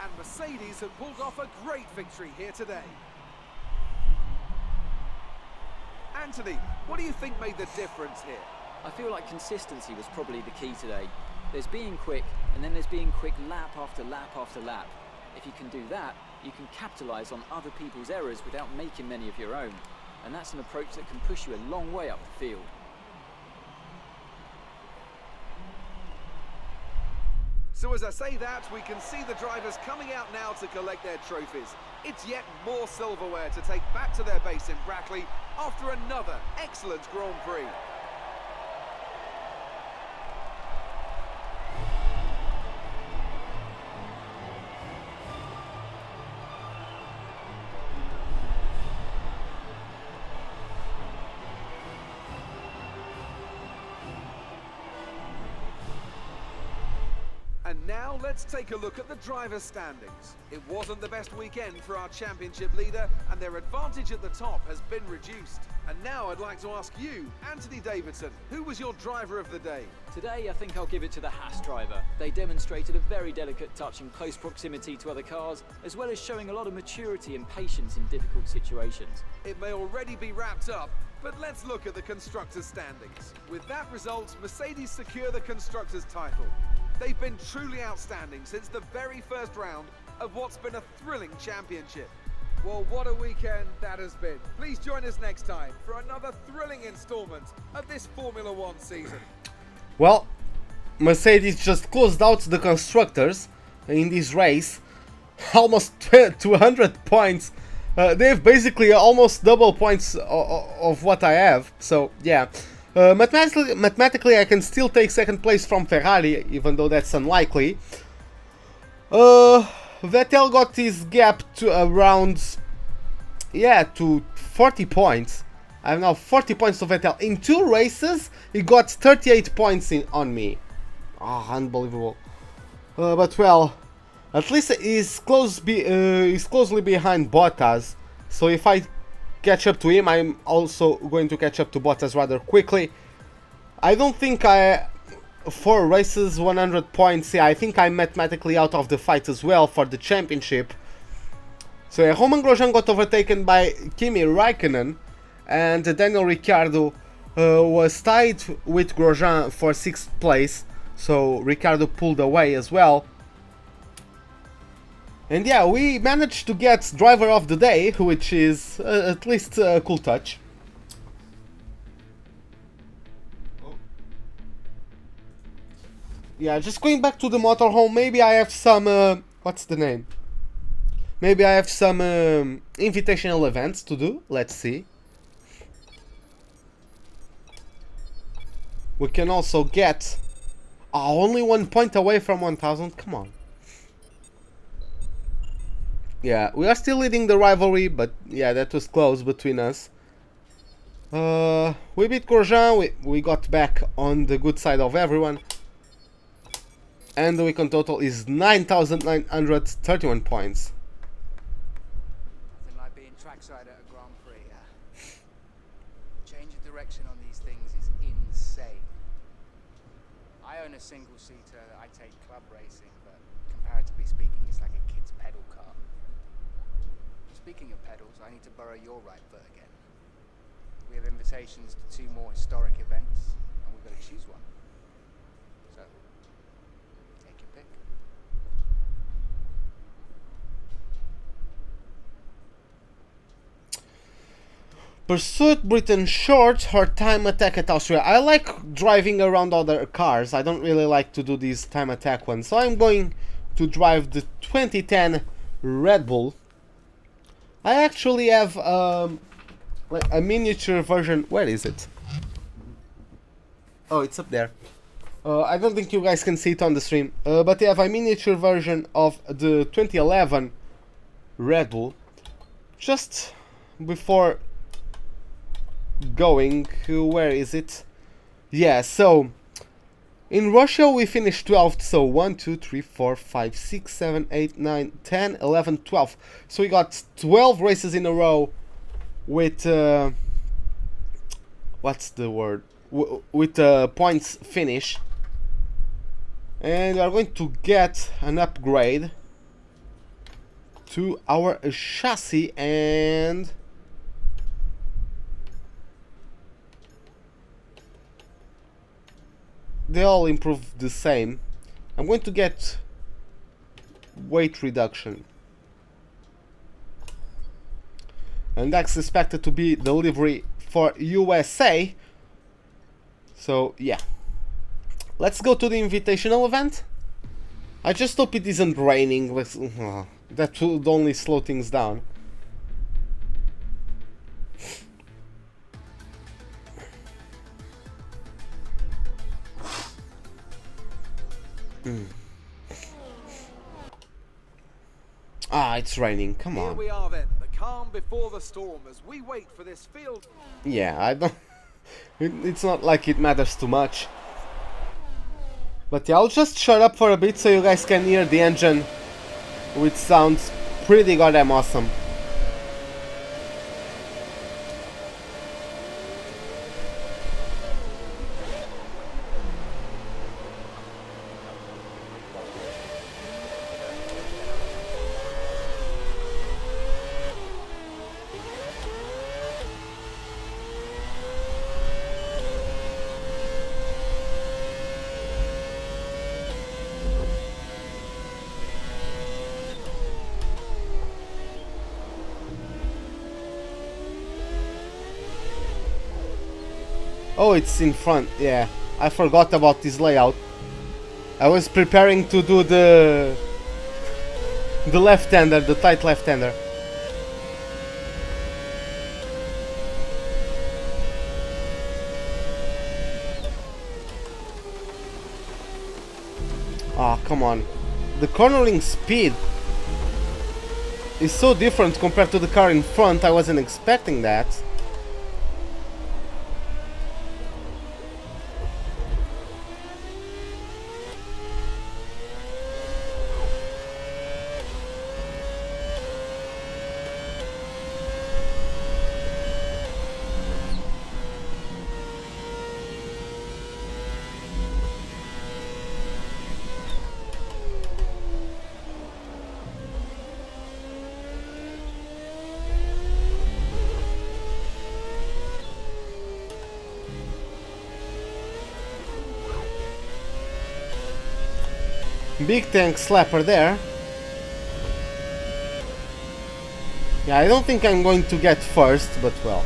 S4: And Mercedes have pulled off a great victory here today. Anthony, what do you think made the difference here?
S5: I feel like consistency was probably the key today. There's being quick, and then there's being quick lap after lap after lap. If you can do that, you can capitalise on other people's errors without making many of your own. And that's an approach that can push you a long way up the field.
S4: So as I say that, we can see the drivers coming out now to collect their trophies. It's yet more silverware to take back to their base in Brackley after another excellent Grand Prix. And now let's take a look at the driver's standings. It wasn't the best weekend for our championship leader, and their advantage at the top has been reduced. And now I'd like to ask you, Anthony Davidson, who was your driver of the day?
S5: Today, I think I'll give it to the Haas driver. They demonstrated a very delicate touch in close proximity to other cars, as well as showing a lot of maturity and patience in difficult situations.
S4: It may already be wrapped up, but let's look at the Constructors' standings. With that result, Mercedes secure the Constructors' title. They've been truly outstanding since the very first round of what's been a thrilling championship. Well, what a weekend that has been. Please join us next time for another thrilling installment of this Formula One season.
S1: Well, Mercedes just closed out the Constructors in this race. Almost 200 points. They have basically almost double points of what I have. So, yeah. Mathematically, I can still take second place from Ferrari, even though that's unlikely. Vettel got his gap to around, yeah, to 40 points. I have now 40 points to Vettel. In 2 races, he got 38 points on me. Ah, unbelievable. But well, At least he's closely behind Bottas. So if I catch up to him, I'm also going to catch up to Bottas rather quickly. I don't think 4 races, 100 points. Yeah, I think I'm mathematically out of the fight as well for the championship. So yeah, Romain Grosjean got overtaken by Kimi Raikkonen, and Daniel Ricciardo was tied with Grosjean for 6th place. So Ricciardo pulled away as well. And yeah, we managed to get driver of the day, which is at least a cool touch. Yeah, just going back to the motorhome, maybe I have some, what's the name? Maybe I have some invitational events to do, let's see. We can also get, only 1 point away from 1000, come on. Yeah, we are still leading the rivalry, but yeah, that was close between us. We beat Grosjean, we got back on the good side of everyone. And the weekend total is 9,931 points.
S6: Nothing like being trackside at a Grand Prix. Change of direction on these things is insane. I own a single-seater that I take club racing, but comparatively speaking, it's like a kid's pedal car. Speaking of pedals, I need to borrow your right foot again. We have invitations to 2 more historic events, and we've got to choose one. So, take your pick.
S1: Pursuit Britain short or time attack at Austria. I like driving around other cars. I don't really like to do these time attack ones. So I'm going to drive the 2010 Red Bull. I actually have like a miniature version. Where is it? Oh, it's up there. I don't think you guys can see it on the stream. But I have a miniature version of the 2011 Red Bull. Just before going, where is it? Yeah, so in Russia we finished 12th, so 1, 2, 3, 4, 5, 6, 7, 8, 9, 10, 11, 12. So we got 12 races in a row with, what's the word? With points finish. And we are going to get an upgrade to our chassis, and they all improve the same. I'm going to get weight reduction, and that's expected to be delivery for USA. So yeah, let's go to the invitational event. I just hope it isn't raining. That would only slow things down. Ah, it's raining. Come on.
S4: Here we are then, the calm before the storm as we wait for this field.
S1: Yeah, I don't. It's not like it matters too much. But yeah, I'll just shut up for a bit so you guys can hear the engine, which sounds pretty goddamn awesome. Oh, it's in front. Yeah, I forgot about this layout. I was preparing to do the left-hander, the tight left-hander. Ah, come on. The cornering speed is so different compared to the car in front. I wasn't expecting that. Big tank slapper there. Yeah, I don't think I'm going to get first, but well.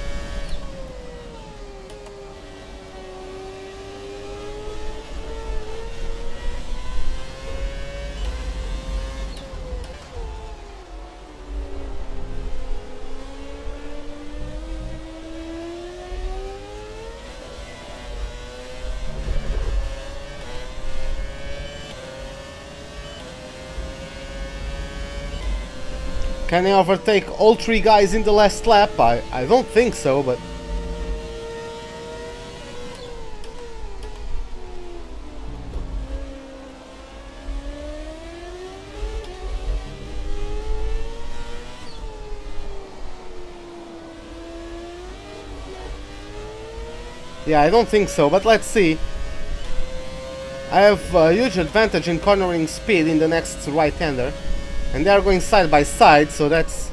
S1: Can I overtake all three guys in the last lap? I don't think so, but... Yeah, I don't think so, but let's see. I have a huge advantage in cornering speed in the next right-hander. And they are going side by side, so that's...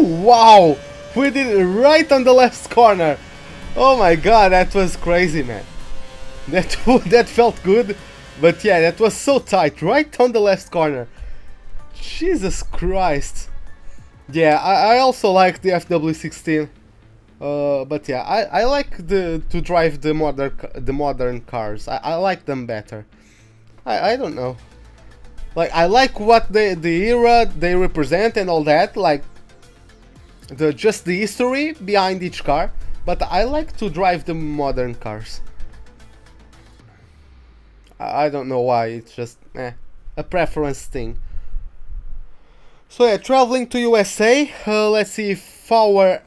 S1: Wow! We did it right on the left corner! Oh my god, that was crazy, man. That felt good, but yeah, that was so tight, right on the left corner. Jesus Christ. Yeah, I also like the FW16, but yeah, I like to drive the modern cars. I like them better. I don't know. Like, I like what the era they represent and all that, like just the history behind each car. But I like to drive the modern cars. I don't know why, it's just a preference thing. So yeah, traveling to USA, let's see if our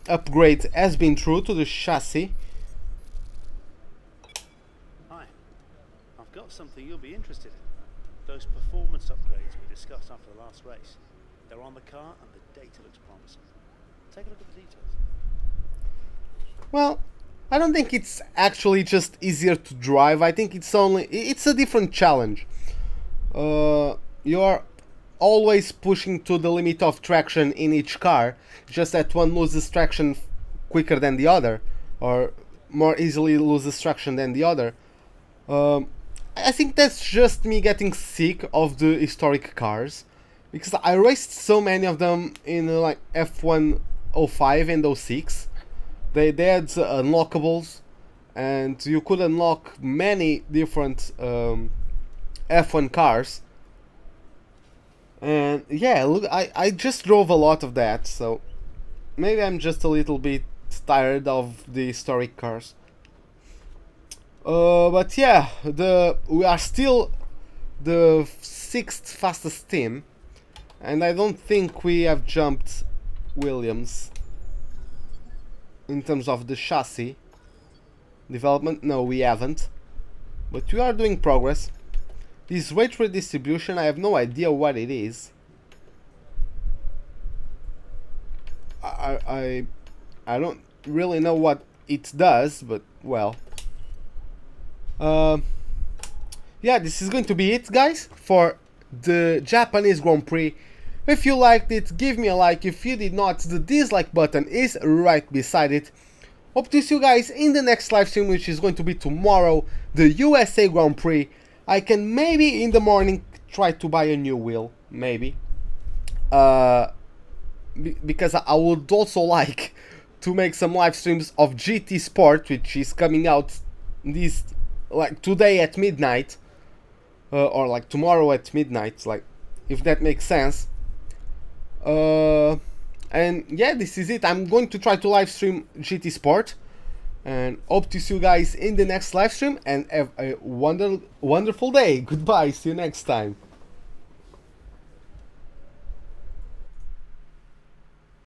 S1: upgrade has been true to the chassis.
S7: Hi, I've got something you'll be interested in. Those performance upgrades we discussed after the last race. They're on the car and the data looks promising. Take a look at the details.
S1: Well, I don't think it's actually just easier to drive. I think it's a different challenge. You're always pushing to the limit of traction in each car, just that one loses traction quicker than the other, or more easily loses traction than the other. I think that's just me getting sick of the historic cars, because I raced so many of them in like F1 05 and 06. They had unlockables, and you could unlock many different F1 cars. And yeah, look, I just drove a lot of that, so maybe I'm just a little bit tired of the historic cars. But yeah, we are still the 6th fastest team, and I don't think we have jumped Williams in terms of the chassis development. No, we haven't, but we are doing progress. This weight redistribution, I have no idea what it is. I don't really know what it does, but well. Yeah, this is going to be it, guys, for the Japanese Grand Prix. If you liked it, give me a like. If you did not, the dislike button is right beside it. Hope to see you guys in the next live stream, which is going to be tomorrow, the USA Grand Prix. I can maybe in the morning try to buy a new wheel, maybe. Because I would also like to make some live streams of GT Sport, which is coming out like today at midnight, or like tomorrow at midnight, like, if that makes sense. And yeah, this is it. I'm going to try to live stream GT Sport, and hope to see you guys in the next live stream, and have a wonderful day. Goodbye, see you next time.